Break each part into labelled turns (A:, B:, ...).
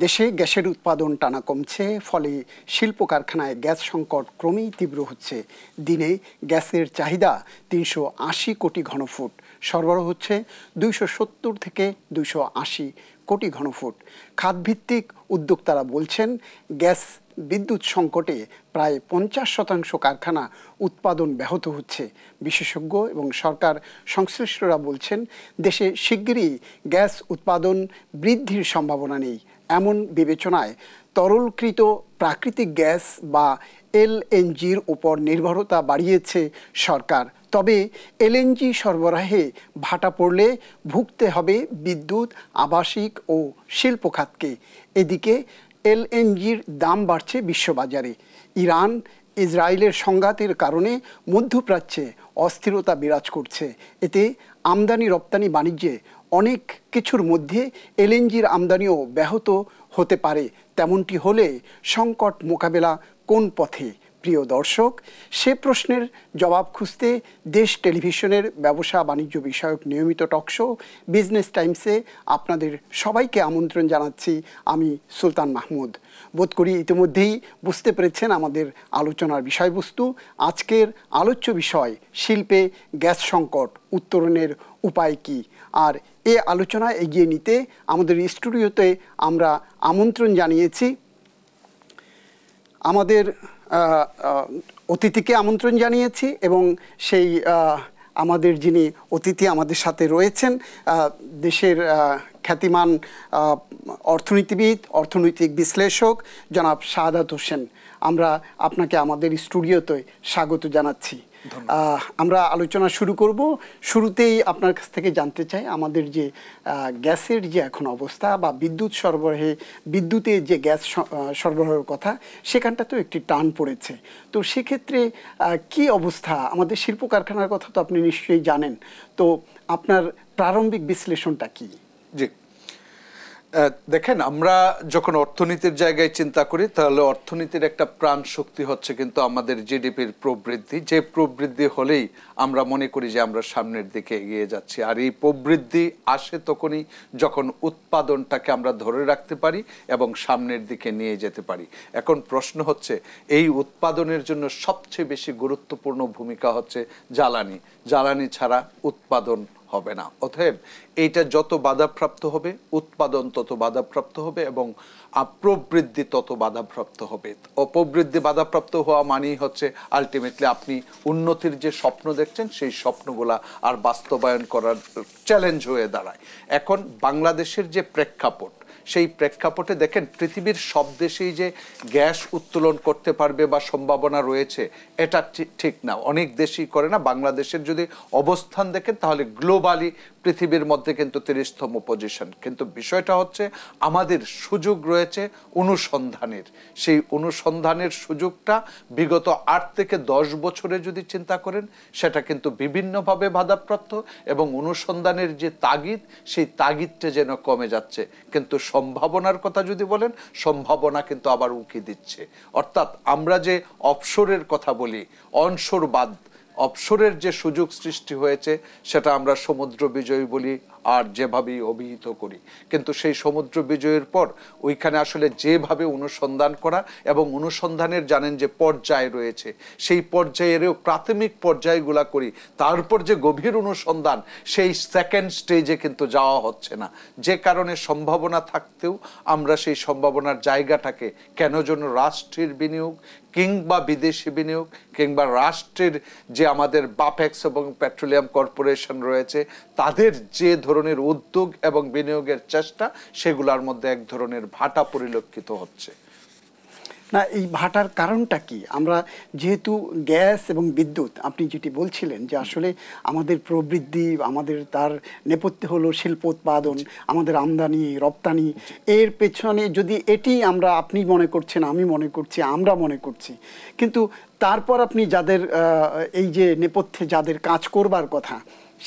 A: দেশে গ্যাসের উৎপাদন টানা কমছে, ফলে শিল্প কারখানায় গ্যাস সংকট ক্রমেই তীব্র হচ্ছে। দিনে গ্যাসের চাহিদা ৩৮০ কোটি ঘনফুট, সরবরাহ হচ্ছে ২৭০ থেকে ২৮০ কোটি ঘনফুট। খাতভিত্তিক উদ্যোক্তারা বলছেন, গ্যাস বিদ্যুৎ সংকটে প্রায় ৫০% কারখানা উৎপাদন ব্যাহত হচ্ছে। বিশেষজ্ঞ এবং সরকার সংশ্লিষ্টরা বলছেন, দেশে শিগগিরই গ্যাস উৎপাদন বৃদ্ধির সম্ভাবনা নেই। এমন বিবেচনায় তরলকৃত প্রাকৃতিক গ্যাস বা এলএনজির উপর নির্ভরতা বাড়িয়েছে সরকার। তবে এলএনজি সরবরাহে ভাটা পড়লে ভুগতে হবে বিদ্যুৎ, আবাসিক ও শিল্প খাতকে। এদিকে এলএনজির দাম বাড়ছে বিশ্ববাজারে। ইরান ইসরায়েলের সংঘাতের কারণে মধ্যপ্রাচ্যে অস্থিরতা বিরাজ করছে। এতে আমদানি রপ্তানি বাণিজ্যে অনেক কিছুর মধ্যে এলএনজির আমদানিও ব্যাহত হতে পারে। তেমনটি হলে সংকট মোকাবেলা কোন পথে? প্রিয় দর্শক, সে প্রশ্নের জবাব খুঁজতে দেশ টেলিভিশনের ব্যবসা বাণিজ্য বিষয়ক নিয়মিত টকশো বিজনেস টাইমসে আপনাদের সবাইকে আমন্ত্রণ জানাচ্ছি। আমি সুলতান মাহমুদ। বোধ করি ইতিমধ্যেই বুঝতে পেরেছেন আমাদের আলোচনার বিষয়বস্তু। আজকের আলোচ্য বিষয় শিল্পে গ্যাস সংকট, উত্তরণের উপায় কী। আর এ আলোচনা এগিয়ে নিতে আমাদের স্টুডিওতে আমরা আমন্ত্রণ জানিয়েছি আমাদের অতিথিকে আমন্ত্রণ জানিয়েছি এবং সেই আমাদের যিনি অতিথি আমাদের সাথে রয়েছেন, দেশের খ্যাতিমান অর্থনীতিবিদ, অর্থনৈতিক বিশ্লেষক জনাব শাহাদাত হোসেন। আমরা আপনাকে আমাদের স্টুডিওতে স্বাগত জানাচ্ছি। আমরা আলোচনা শুরু করব। শুরুতেই আপনার কাছ থেকে জানতে চাই, আমাদের যে গ্যাসের যে এখন অবস্থা বা বিদ্যুৎ সরবরাহে, বিদ্যুতের যে গ্যাস সরবরাহের কথা, সেখানটা তো একটি টান পড়েছে। তো সেক্ষেত্রে কি অবস্থা? আমাদের শিল্প কারখানার কথা তো আপনি নিশ্চয়ই জানেন। তো আপনার প্রারম্ভিক বিশ্লেষণটা কি?
B: জি, দেখেন, আমরা যখন অর্থনীতির জায়গায় চিন্তা করি, তাহলে অর্থনীতির একটা প্রাণ শক্তি হচ্ছে কিন্তু আমাদের জিডিপির প্রবৃদ্ধি। যে প্রবৃদ্ধি হলেই আমরা মনে করি যে আমরা সামনের দিকে এগিয়ে যাচ্ছি। আর এই প্রবৃদ্ধি আসে তখনই যখন উৎপাদনটাকে আমরা ধরে রাখতে পারি এবং সামনের দিকে নিয়ে যেতে পারি। এখন প্রশ্ন হচ্ছে, এই উৎপাদনের জন্য সবচেয়ে বেশি গুরুত্বপূর্ণ ভূমিকা হচ্ছে জ্বালানি। জ্বালানি ছাড়া উৎপাদন হবে না। অতএব এইটা যত বাধাপ্রাপ্ত হবে, উৎপাদন তত বাধাপ্রাপ্ত হবে এবং প্রবৃদ্ধি তত বাধাপ্রাপ্ত হবে। অপবৃদ্ধি বাধাপ্রাপ্ত হওয়া মানেই হচ্ছে আলটিমেটলি আপনি উন্নতির যে স্বপ্ন দেখছেন, সেই স্বপ্নগুলা আর বাস্তবায়ন করার চ্যালেঞ্জ হয়ে দাঁড়ায়। এখন বাংলাদেশের যে প্রেক্ষাপট, সেই প্রেক্ষাপটে দেখেন, পৃথিবীর সব দেশেই যে গ্যাস উত্তোলন করতে পারবে বা সম্ভাবনা রয়েছে, এটা ঠিক না। অনেক দেশই করে না। বাংলাদেশের যদি অবস্থান দেখেন, তাহলে গ্লোবালি পৃথিবীর মধ্যে কিন্তু 30তম পজিশন। কিন্তু বিষয়টা হচ্ছে, আমাদের সুযোগ রয়েছে অনুসন্ধানের। সেই অনুসন্ধানের সুযোগটা বিগত 8 থেকে 10 বছরে যদি চিন্তা করেন, সেটা কিন্তু বিভিন্নভাবে বাধাপ্রাপ্ত এবং অনুসন্ধানের যে তাগিদ, সেই তাগিদটা যেন কমে যাচ্ছে। কিন্তু সম্ভাবনার কথা যদি বলেন, সম্ভাবনা কিন্তু আবার উকি দিচ্ছে। অর্থাৎ আমরা যে অফশোরের কথা বলি, অনশোর বাদ, অফশোরের যে সুযোগ সৃষ্টি হয়েছে, সেটা আমরা সমুদ্র বিজয় বলি আর যেভাবেই অভিহিত করি। কিন্তু সেই সমুদ্র বিজয়ের পর ওইখানে আসলে যেভাবে অনুসন্ধান করা এবং অনুসন্ধানের জানেন যে পর্যায় রয়েছে, সেই পর্যায়েরও প্রাথমিক পর্যায়গুলা করি, তারপর যে গভীর অনুসন্ধান, সেই সেকেন্ড স্টেজে কিন্তু যাওয়া হচ্ছে না। যে কারণে সম্ভাবনা থাকতেও আমরা সেই সম্ভাবনার জায়গাটাকে কেন যেন রাষ্ট্রের বিনিয়োগ কিংবা বিদেশি বিনিয়োগ কিংবা রাষ্ট্রের যে আমাদের বাপেক্স এবং পেট্রোলিয়াম কর্পোরেশন রয়েছে, তাদের যে ধরনের উদ্যোগ এবং বিনিয়োগের চেষ্টা, সেগুলোর মধ্যে এক ধরনের ভাটা পরিলক্ষিত হচ্ছে।
A: না, এই ভাটার কারণটা কি? আমরা যেহেতু গ্যাস এবং বিদ্যুৎ, আপনি যেটি বলছিলেন যে আসলে আমাদের প্রবৃদ্ধি, আমাদের তার নেপথ্যে হলো শিল্প উৎপাদন, আমাদের আমদানি রপ্তানি, এর পেছনে যদি এটি আমরা, আপনি মনে করছেন, আমি মনে করছি, আমরা মনে করছি, কিন্তু তারপর আপনি যাদের এই যে নেপথ্যে যাদের কাজ করবার কথা,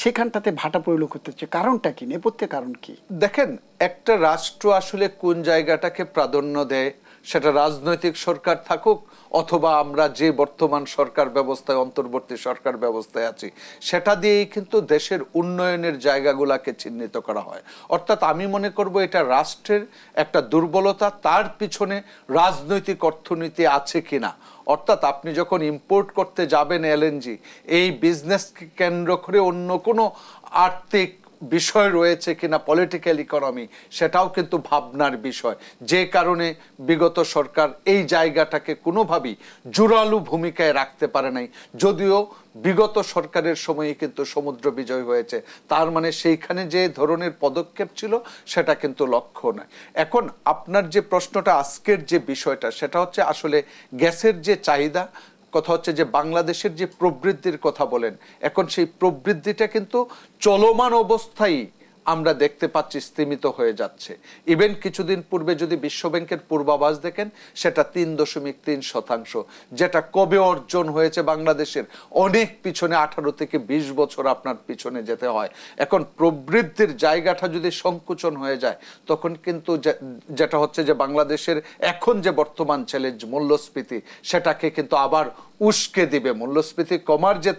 A: সেখানটাতে ভাটা পরিলক্ষিত হচ্ছে, কারণটা কি? নেপথ্যে কারণ কি?
B: দেখেন, একটা রাষ্ট্র আসলে কোন জায়গাটাকে প্রাধান্য দেয়, সেটা রাজনৈতিক সরকার থাকুক অথবা আমরা যে বর্তমান সরকার ব্যবস্থায় অন্তর্বর্তী সরকার ব্যবস্থায় আছি, সেটা দিয়েই কিন্তু দেশের উন্নয়নের জায়গাগুলোকে চিহ্নিত করা হয়। অর্থাৎ আমি মনে করব এটা রাষ্ট্রের একটা দুর্বলতা, তার পিছনে রাজনৈতিক অর্থনীতি আছে কিনা। অর্থাৎ আপনি যখন ইম্পোর্ট করতে যাবেন এলএনজি, এই বিজনেসকে কেন্দ্র করে অন্য কোনো আর্থিক বিষয় রয়েছে কিনা, পলিটিক্যাল ইকোনমি, সেটাও কিন্তু ভাবনার বিষয়। যে কারণে বিগত সরকার এই জায়গাটাকে কোনোভাবেই জোরালো ভূমিকায় রাখতে পারে নাই, যদিও বিগত সরকারের সময়ে কিন্তু সমুদ্র বিজয় হয়েছে। তার মানে সেইখানে যে ধরনের পদক্ষেপ ছিল সেটা কিন্তু লক্ষ্য নয়। এখন আপনার যে প্রশ্নটা, আজকের যে বিষয়টা, সেটা হচ্ছে আসলে গ্যাসের যে চাহিদা, কথা হচ্ছে যে বাংলাদেশের যে প্রবৃদ্ধির কথা বলেন, এখন সেই প্রবৃদ্ধিটা কিন্তু চলমান অবস্থায় আমরা দেখতে পাচ্ছি স্তীমিত হয়ে যাচ্ছে। ইভেন কিছুদিন পূর্বে যদি বিশ্বব্যাংকের পূর্বাভাস দেখেন, সেটা 3.3%, যেটা কবে অর্জন হয়েছে বাংলাদেশের অনেক পিছনে, 18 থেকে 20 বছর আপনার পিছনে যেতে হয়। এখন প্রবৃদ্ধির জায়গাটা যদি সংকুচন হয়ে যায়, তখন কিন্তু যেটা হচ্ছে যে বাংলাদেশের এখন যে বর্তমান চ্যালেঞ্জ মূল্যস্ফীতি, সেটাকে কিন্তু আবার উস্কে দিবে। মূল্যস্ফীতি কমার যে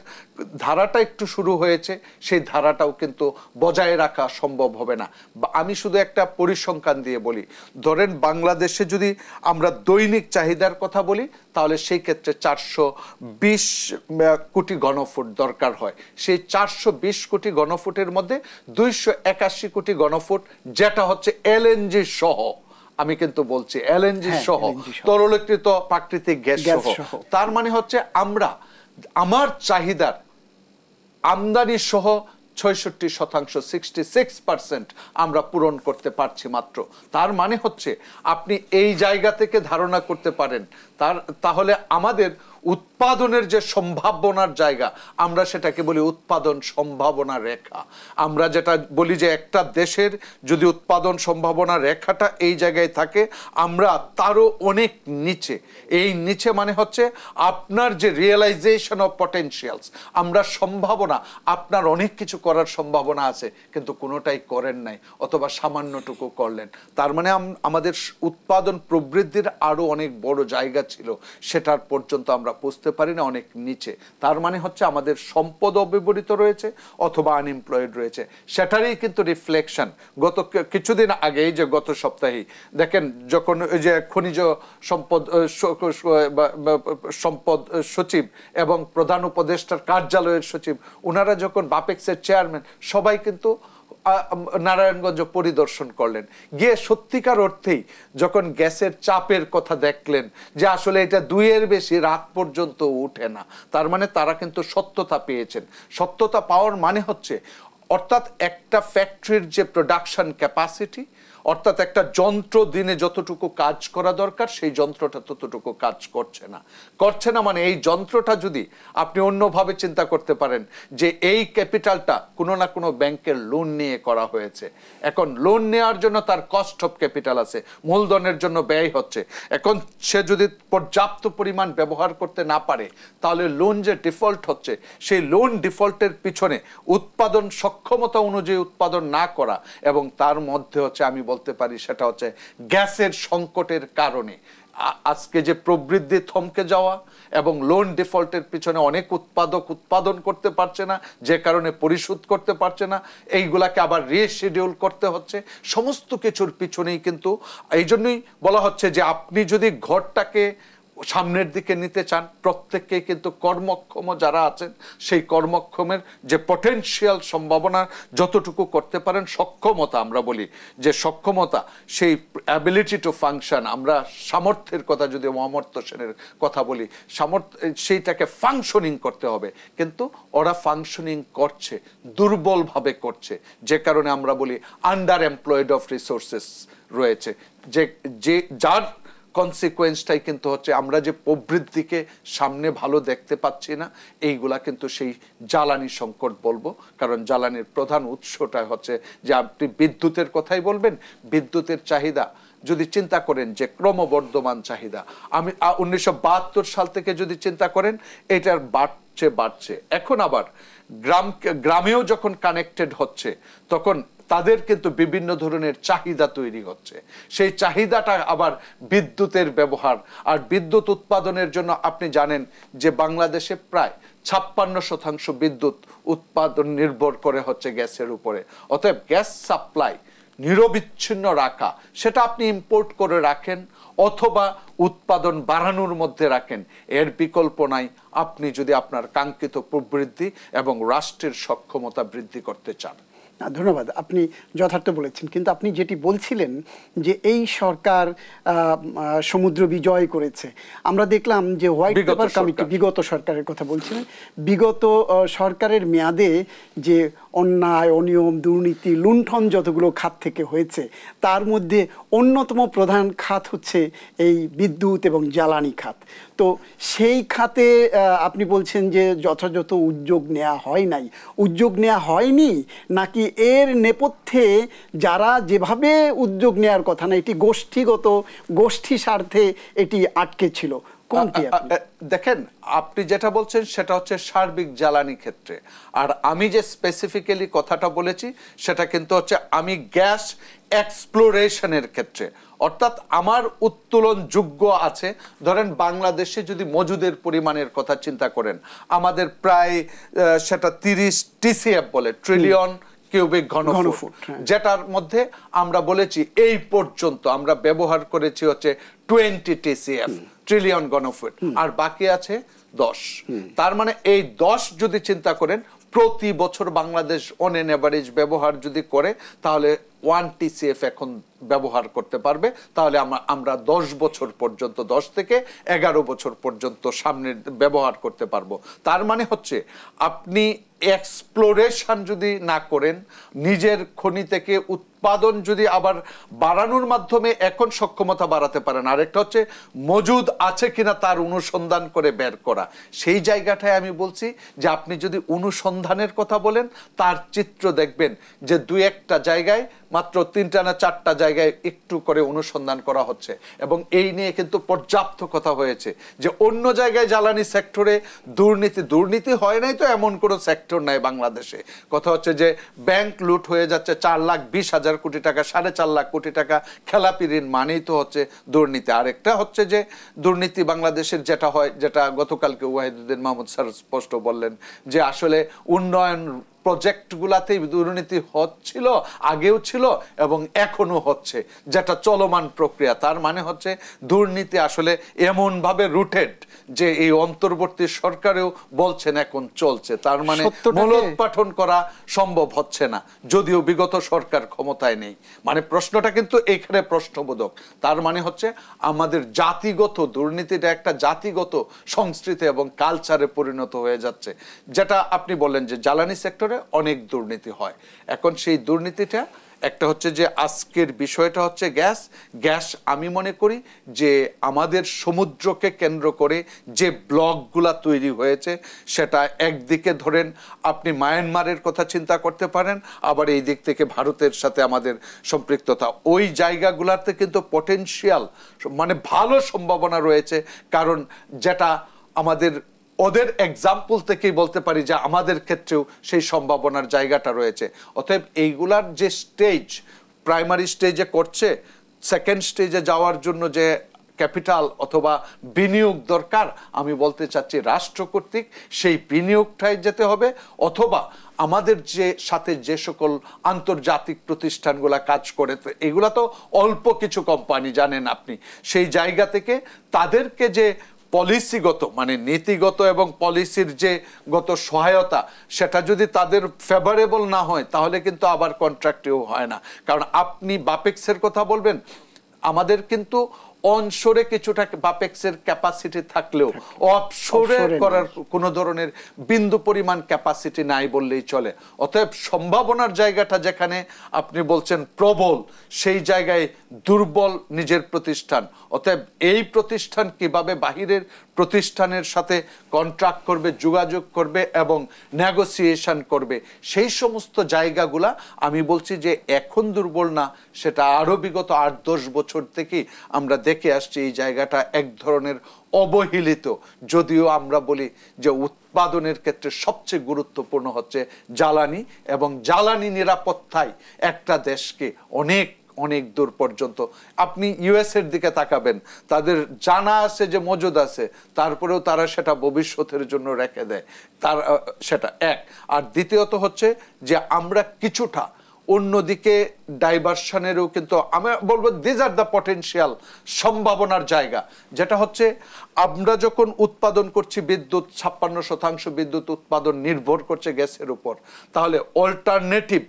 B: ধারাটা একটু শুরু হয়েছে, সেই ধারাটাও কিন্তু বজায় রাখা সম্ভব হবে না। আমি শুধু একটা পরিসংখ্যান দিয়ে বলি, ধরেন বাংলাদেশে যদি আমরা দৈনিক চাহিদার কথা বলি, তাহলে সেই ক্ষেত্রে 420 কোটি ঘনফুট দরকার হয়। সেই 420 কোটি ঘনফুটের মধ্যে 281 কোটি ঘনফুট যেটা হচ্ছে এলএনজি সহ, আমি কিন্তু বলছি এলএনজি সহ, তরলীকৃত প্রাকৃতিক গ্যাস সহ। তার মানে হচ্ছে আমার চাহিদার আমদানি সহ 66%, 66% আমরা পূরণ করতে পারছি মাত্র। তার মানে হচ্ছে আপনি এই জায়গা থেকে ধারণা করতে পারেন তাহলে আমাদের উৎপাদনের যে সম্ভাবনার জায়গা, আমরা সেটাকে বলি উৎপাদন সম্ভাবনা রেখা। আমরা যেটা বলি যে একটা দেশের যদি উৎপাদন সম্ভাবনা রেখাটা এই জায়গায় থাকে, আমরা তারও অনেক নিচে। এই নিচে মানে হচ্ছে আপনার যে রিয়েলাইজেশন অফ পটেনশিয়ালস, আমরা সম্ভাবনা, আপনার অনেক কিছু করার সম্ভাবনা আছে কিন্তু কোনোটাই করেন নাই, অথবা সামান্যটুকু করলেন। তার মানে আমাদের উৎপাদন প্রবৃদ্ধির আরো অনেক বড় জায়গা ছিল, সেটার পর্যন্ত আমরা বুঝতে পারি না, অনেক নিচে। তার মানে হচ্ছে আমাদের সম্পদ অব্যবহৃত রয়েছে অথবা আনএমপ্লয়েড রয়েছে। সেটারই কিন্তু রিফ্লেকশন গত কিছুদিন আগেই, যে গত সপ্তাহে দেখেন, যখন ওই যে খনিজ সম্পদ সচিব এবং প্রধান উপদেষ্টার কার্যালয়ের সচিব, ওনারা যখন বাপেক্সের চেয়ারম্যান, সবাই কিন্তু নারায়ণগঞ্জ পরিদর্শন করলেন। গিয়ে সত্যিকার অর্থেই যখন গ্যাসের চাপের কথা দেখলেন যে আসলে এটা 2-এর বেশি রাত পর্যন্ত উঠে না, তার মানে তারা কিন্তু সত্যতা পেয়েছেন। সত্যতা পাওয়ার মানে হচ্ছে, অর্থাৎ একটা ফ্যাক্টরির যে প্রোডাকশন ক্যাপাসিটি, অর্থাৎ একটা যন্ত্র দিনে যতটুকু কাজ করা দরকার, সেই যন্ত্রটা ততটুকু কাজ করছে না। মানে এই যন্ত্রটা যদি আপনি অন্যভাবে চিন্তা করতে পারেন যে এই ক্যাপিটালটা কোনো না কোনো ব্যাংকের লোন নিয়ে করা হয়েছে। এখন লোন নেওয়ার জন্য তার কস্ট অফ ক্যাপিটাল আছে, মূলধনের জন্য ব্যয় হচ্ছে। এখন সে যদি পর্যাপ্ত পরিমাণ ব্যবহার করতে না পারে, তাহলে লোন যে ডিফল্ট হচ্ছে, সেই লোন ডিফল্টের পিছনে উৎপাদন সক্ষমতা অনুযায়ী উৎপাদন না করা, এবং তার মধ্যে হচ্ছে আমি বলতে পারি সেটা হচ্ছে গ্যাসের সংকটের কারণে আজকে যে প্রবৃদ্ধি থমকে যাওয়া এবং লোন ডিফল্টের পিছনে অনেক উৎপাদক উৎপাদন করতে পারছে না, যে কারণে পরিশোধ করতে পারছে না, এইগুলাকে আবার রিশিডিউল করতে হচ্ছে। সমস্ত কিছুর পিছনেই কিন্তু এই জন্যই বলা হচ্ছে যে আপনি যদি ঘরটাকে সামনের দিকে নিতে চান, প্রত্যেককেই কিন্তু কর্মক্ষম যারা আছেন, সেই কর্মক্ষমের যে পটেনশিয়াল সম্ভাবনা যতটুকু করতে পারেন, সক্ষমতা, আমরা বলি যে সক্ষমতা, সেই অ্যাবিলিটি টু ফাংশন, আমরা সামর্থ্যের কথা যদি অমর্ত্য সেনের কথা বলি, সেইটাকে ফাংশনিং করতে হবে। কিন্তু ওরা ফাংশনিং করছে, দুর্বলভাবে করছে, যে কারণে আমরা বলি আন্ডার এমপ্লয়েড অফ রিসোর্সেস রয়েছে, যে যার কনসিকুয়েন্সটাই কিন্তু হচ্ছে আমরা যে প্রবৃদ্ধিকে সামনে ভালো দেখতে পাচ্ছি না। এইগুলা কিন্তু সেই জ্বালানি সংকট বলবো, কারণ জ্বালানির প্রধান উৎসটা হচ্ছে যে আপনি বিদ্যুতের কথাই বলবেন, বিদ্যুতের চাহিদা যদি চিন্তা করেন যে ক্রমবর্ধমান চাহিদা, আমি 1972 সাল থেকে যদি চিন্তা করেন, এটার বাড়ছে। এখন আবার গ্রামেও যখন কানেক্টেড হচ্ছে, তখন তাদের কিন্তু বিভিন্ন ধরনের চাহিদা তৈরি হচ্ছে। সেই চাহিদাটা আবার বিদ্যুতের ব্যবহার, আর বিদ্যুৎ উৎপাদনের জন্য আপনি জানেন যে বাংলাদেশে প্রায় 56% বিদ্যুৎ উৎপাদন নির্ভর করে হচ্ছে গ্যাসের উপরে। অতএব গ্যাস সাপ্লাই নিরবিচ্ছিন্ন রাখা, সেটা আপনি ইম্পোর্ট করে রাখেন অথবা উৎপাদন বাড়ানোর মধ্যে রাখেন, এর বিকল্প নাই আপনি যদি আপনার কাঙ্ক্ষিত প্রবৃদ্ধি এবং রাষ্ট্রের সক্ষমতা বৃদ্ধি করতে চান।
A: ধন্যবাদ, আপনি যথার্থ বলেছেন। কিন্তু আপনি যেটি বলছিলেন যে এই সরকার সমুদ্র বিজয় করেছে, আমরা দেখলাম যে হোয়াইট পেপার কমিটি, বিগত সরকারের কথা বলছিলেন, বিগত সরকারের মেয়াদে যে অন্যায়, অনিয়ম, দুর্নীতি, লুণ্ঠন যতগুলো খাত থেকে হয়েছে, তার মধ্যে অন্যতম প্রধান খাত হচ্ছে এই বিদ্যুৎ এবং জ্বালানি খাত। তো সেই খাতে আপনি বলছেন যে যথাযথ উদ্যোগ নেওয়া হয় নাই। উদ্যোগ নেওয়া হয়নি নাকি এর নেপথ্যে যারা যেভাবে উদ্যোগ নেওয়ার কথা না, এটি গোষ্ঠীগত, গোষ্ঠী স্বার্থে এটি আটকে ছিল?
B: দেখেন, আপনি যেটা বলছেন সেটা হচ্ছে সার্বিক জ্বালানি ক্ষেত্রে, আর আমি যে স্পেসিফিক্যালি কথাটা বলেছি সেটা কিন্তু হচ্ছে আমি গ্যাস এক্সপ্লোরেশনের ক্ষেত্রে, অর্থাৎ আমার উত্তোলন যোগ্য আছে। ধরেন বাংলাদেশে যদি মজুদের পরিমাণের কথা চিন্তা করেন, আমাদের প্রায় সেটা 30 TCF বলে, ট্রিলিয়ন কিউবিক ঘনফুট, যেটার মধ্যে আমরা বলেছি এই পর্যন্ত আমরা ব্যবহার করেছি হচ্ছে 20 TCF, ট্রিলিয়ন ঘনফুট, আর বাকি আছে 10। তার মানে এই 10 যদি চিন্তা করেন, প্রতি বছর বাংলাদেশ অন এন এভারেজ ব্যবহার যদি করে তাহলে 1 TCF এখন ব্যবহার করতে পারবে। তাহলে আমরা 10 বছর পর্যন্ত, 10 থেকে 11 বছর পর্যন্ত সামনে ব্যবহার করতে পারবো। তার মানে হচ্ছে আপনি এক্সপ্লোরেশন যদি না করেন, নিজের খনি থেকে উৎপাদন যদি আবার বাড়ানোর মাধ্যমে এখন সক্ষমতা বাড়াতে পারেন, আরেকটা হচ্ছে মজুদ আছে কিনা তার অনুসন্ধান করে বের করা। সেই জায়গাটায় আমি বলছি যে আপনি যদি অনুসন্ধানের কথা বলেন, তার চিত্র দেখবেন যে 2-1টা জায়গায়, মাত্র 3টা না 4টা জায়গায় একটু করে অনুসন্ধান করা হচ্ছে, এবং এই নিয়ে কিন্তু পর্যাপ্ত কথা হয়েছে যে অন্য জায়গায় জ্বালানি সেক্টরে দুর্নীতি হয় নাই তো এমন কোনো সেক্টর নাই বাংলাদেশে। কথা হচ্ছে যে ব্যাংক লুট হয়ে যাচ্ছে 4,20,000 কোটি টাকা, 4.5 লাখ কোটি টাকা খেলাপি ঋণ, মানেই তো হচ্ছে দুর্নীতি। আরেকটা হচ্ছে যে দুর্নীতি বাংলাদেশের যেটা হয়, যেটা গতকালকে ওয়াহিদুদ্দিন মাহমুদ স্যার স্পষ্ট বললেন, যে আসলে উন্নয়ন প্রজেক্টগুলাতেই দুর্নীতি হচ্ছিল, আগেও ছিল এবং এখনো হচ্ছে, যেটা চলমান প্রক্রিয়া। তার মানে হচ্ছে দুর্নীতি আসলে এমনভাবে রুটেড যে এই অন্তর্বর্তী সরকারেও বলছেন এখন চলছে। তার মানে মূলোৎপাটন করা সম্ভব হচ্ছে না, যদিও বিগত সরকার ক্ষমতায় নেই। মানে প্রশ্নটা কিন্তু এখানে প্রশ্নবোধক। তার মানে হচ্ছে আমাদের জাতিগত দুর্নীতিটা একটা জাতিগত সংস্কৃতি এবং কালচারে পরিণত হয়ে যাচ্ছে, যেটা আপনি বললেন যে জ্বালানি সেক্টরে অনেক দুর্নীতি হয়। এখন সেই দুর্নীতিটা একটা হচ্ছে যে আজকের বিষয়টা হচ্ছে গ্যাস। আমি মনে করি যে আমাদের সমুদ্রকে কেন্দ্র করে যে ব্লকগুলা তৈরি হয়েছে, সেটা একদিকে ধরেন আপনি মায়ানমারের কথা চিন্তা করতে পারেন, আবার এই দিক থেকে ভারতের সাথে আমাদের সম্পৃক্ততা, ওই জায়গাগুলাতে কিন্তু পটেনশিয়াল, মানে ভালো সম্ভাবনা রয়েছে। কারণ যেটা আমাদের ওদের এক্সাম্পল থেকেই বলতে পারি যে আমাদের ক্ষেত্রেও সেই সম্ভাবনার জায়গাটা রয়েছে। অতএব এইগুলার যে স্টেজ, প্রাইমারি স্টেজে করছে, সেকেন্ড স্টেজে যাওয়ার জন্য যে ক্যাপিটাল অথবা বিনিয়োগ দরকার, আমি বলতে চাচ্ছি রাষ্ট্র কর্তৃক সেই বিনিয়োগটাই যেতে হবে, অথবা আমাদের যে সাথে যে সকল আন্তর্জাতিক প্রতিষ্ঠানগুলা কাজ করে, এগুলা তো অল্প কিছু কোম্পানি, জানেন আপনি, সেই জায়গা থেকে তাদেরকে যে পলিসিগত, মানে নীতিগত এবং পলিসির যে গত সহায়তা, সেটা যদি তাদের ফেভারেবল না হয় তাহলে কিন্তু আবার কন্ট্রাক্টেও হয় না। কারণ আপনি বাপেক্সের কথা বলবেন, আমাদের কিন্তু অনশোরে কিছুটা বাপেক্সের ক্যাপাসিটি থাকলেও অফশোরে করার কোনো ধরনের বিন্দু পরিমাণ ক্যাপাসিটি নাই বললেই চলে। অতএব সম্ভাবনার জায়গাটা যেখানে আপনি বলছেন প্রবল, সেই জায়গায় দুর্বল নিজের প্রতিষ্ঠান। অতএব এই প্রতিষ্ঠান কিভাবে বাহিরের প্রতিষ্ঠানের সাথে কন্ট্রাক্ট করবে, যোগাযোগ করবে এবং নেগোসিয়েশন করবে, সেই সমস্ত জায়গাগুলা আমি বলছি যে এখন দুর্বল না, সেটা আরও বিগত 8-10 বছর থেকেই আমরা দেখে আসছি এই জায়গাটা এক ধরনের অবহেলিত, যদিও আমরা বলি যে উৎপাদনের ক্ষেত্রে সবচেয়ে গুরুত্বপূর্ণ হচ্ছে জ্বালানি, এবং জ্বালানি নিরাপত্তায় একটা দেশকে অনেক অনেক দূর পর্যন্ত, আপনি ইউএস এর দিকে তাকাবেন, তাদের জানা আছে যে মজুদ আছে, তারপরেও তারা সেটা ভবিষ্যতের জন্য রেখে দেয়, তার সেটা এক। আর দ্বিতীয়ত হচ্ছে যে আমরা কিছুটা অন্যদিকে ডাইভার্সনেরও কিন্তু আমি বলবো দিজ আর দ্য পটেনশিয়াল, সম্ভাবনার জায়গা, যেটা হচ্ছে আমরা যখন উৎপাদন করছি বিদ্যুৎ, 56% বিদ্যুৎ উৎপাদন নির্ভর করছে গ্যাসের উপর, তাহলে অল্টারনেটিভ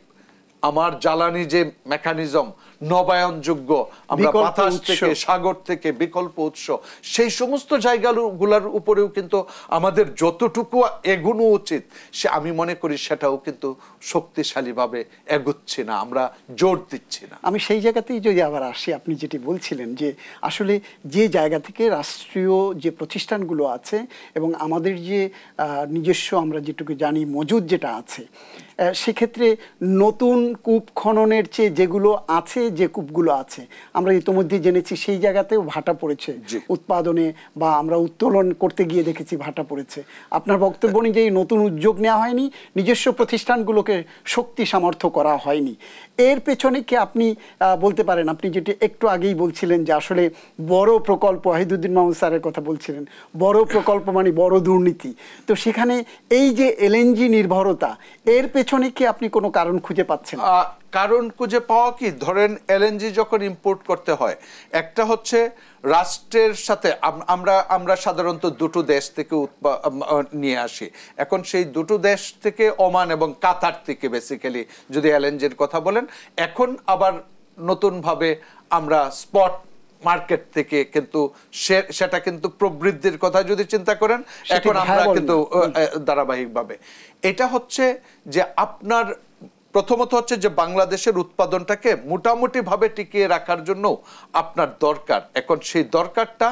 B: আমার জ্বালানি যে মেকানিজম নবায়নযোগ্য, আমরা বাতাস থেকে, সাগর থেকে বিকল্প উৎস, সেই সমস্ত জায়গাগুলোর উপরেও কিন্তু আমাদের যতটুকু এগোনো উচিত, সে আমি মনে করি সেটাও কিন্তু শক্তিশালীভাবে এগোচ্ছে না, আমরা জোর দিচ্ছি না।
A: আমি সেই জায়গাতেই যদি আবার আসি, আপনি যেটি বলছিলেন যে আসলে যে জায়গা থেকে রাষ্ট্রীয় যে প্রতিষ্ঠানগুলো আছে এবং আমাদের যে নিজস্ব আমরা যেটুকু জানি মজুদ যেটা আছে, সেক্ষেত্রে নতুন কূপ খননের চেয়ে যেগুলো আছে, যে কূপগুলো আছে আমরা ইতোমধ্যে জেনেছি সেই জায়গাতেও ভাটা পড়েছে উৎপাদনে, বা আমরা উত্তোলন করতে গিয়ে দেখেছি ভাটা পড়েছে। আপনার বক্তব্য অনুযায়ী নতুন উদ্যোগ নেওয়া হয়নি, নিজস্ব প্রতিষ্ঠানগুলোকে শক্তি সামর্থ্য করা হয়নি। এর পেছনে কি আপনি বলতে পারেন, আপনি যেটি একটু আগেই বলছিলেন যে আসলে বড় প্রকল্প, ওয়াহিদুদ্দিন মাহমুদ স্যারের কথা বলছিলেন, বড় প্রকল্প মানে বড় দুর্নীতি, তো সেখানে এই যে এলএনজি নির্ভরতা, এর পেছনে কি আপনি কোনো কারণ খুঁজে পাচ্ছেন?
B: কারণ খুঁজে পাওয়া কি, ধরেন এলএনজি যখন ইম্পোর্ট করতে হয়, একটা হচ্ছে রাষ্ট্রের সাথে আমরা সাধারণত দুটো দেশ থেকে নিয়ে আসি। এখন সেই দুটো দেশ থেকে ওমান এবং কাতার থেকে বেসিক্যালি যদি এলএনজির কথা বলেন, এখন আবার নতুনভাবে আমরা স্পট মার্কেট থেকে, কিন্তু সেটা কিন্তু প্রবৃদ্ধির কথা যদি চিন্তা করেন, এখন আমরা কিন্তু ধারাবাহিকভাবে, এটা হচ্ছে যে আপনার প্রথমত হচ্ছে যে বাংলাদেশের উৎপাদনটাকে মোটামুটি ভাবে টিকিয়ে রাখার জন্য আপনার দরকার, এখন সেই দরকারটা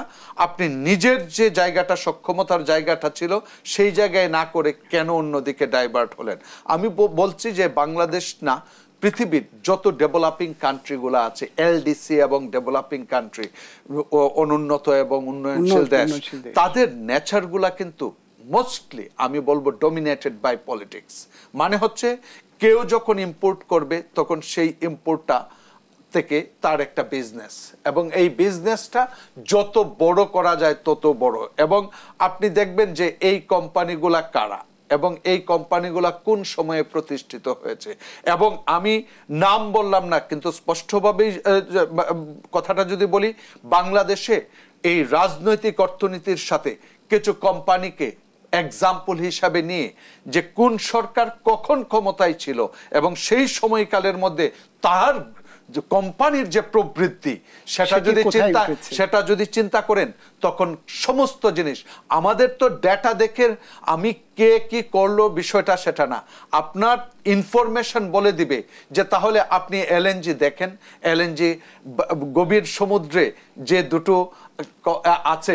B: আপনি নিজের যে জায়গাটা, সক্ষমতার জায়গাটা ছিল সেই জায়গায় না করে কেন অন্যদিকে ডাইভার্ট হলেন? আমি বলছি যে বাংলাদেশ না, পৃথিবীর যত ডেভেলপিং কান্ট্রিগুলো আছে, এলডিসি এবং ডেভেলপিং কান্ট্রি, অনুন্নত এবং উন্নয়নশীল দেশ, তাদের নেচারগুলা কিন্তু মোস্টলি আমি বলবো ডমিনেটেড বাই পলিটিক্স। মানে হচ্ছে কেউ যখন ইম্পোর্ট করবে তখন সেই ইম্পোর্টটা থেকে তার একটা বিজনেস, এবং এই বিজনেসটা যত বড় করা যায় তত বড়, এবং আপনি দেখবেন যে এই কোম্পানিগুলা কারা এবং এই কোম্পানিগুলা কোন সময়ে প্রতিষ্ঠিত হয়েছে। এবং আমি নাম বললাম না, কিন্তু স্পষ্টভাবেই কথাটা যদি বলি, বাংলাদেশে এই রাজনৈতিক অর্থনীতির সাথে কিছু কোম্পানিকে এক্সাম্পল হিসাবে নিয়ে, যে কোন সরকার কখন ক্ষমতায় ছিল এবং সেই সময়কালের মধ্যে তার কোম্পানির যে প্রবৃদ্ধি, সেটা যদি চিন্তা করেন, তখন সমস্ত জিনিস আমাদের তো ডেটা দেখে আমি কে কি করলো বিষয়টা সেটা না, আপনার ইনফরমেশন বলে দিবে যে তাহলে আপনি এলএনজি দেখেন, এলএনজি গভীর সমুদ্রে যে দুটো আছে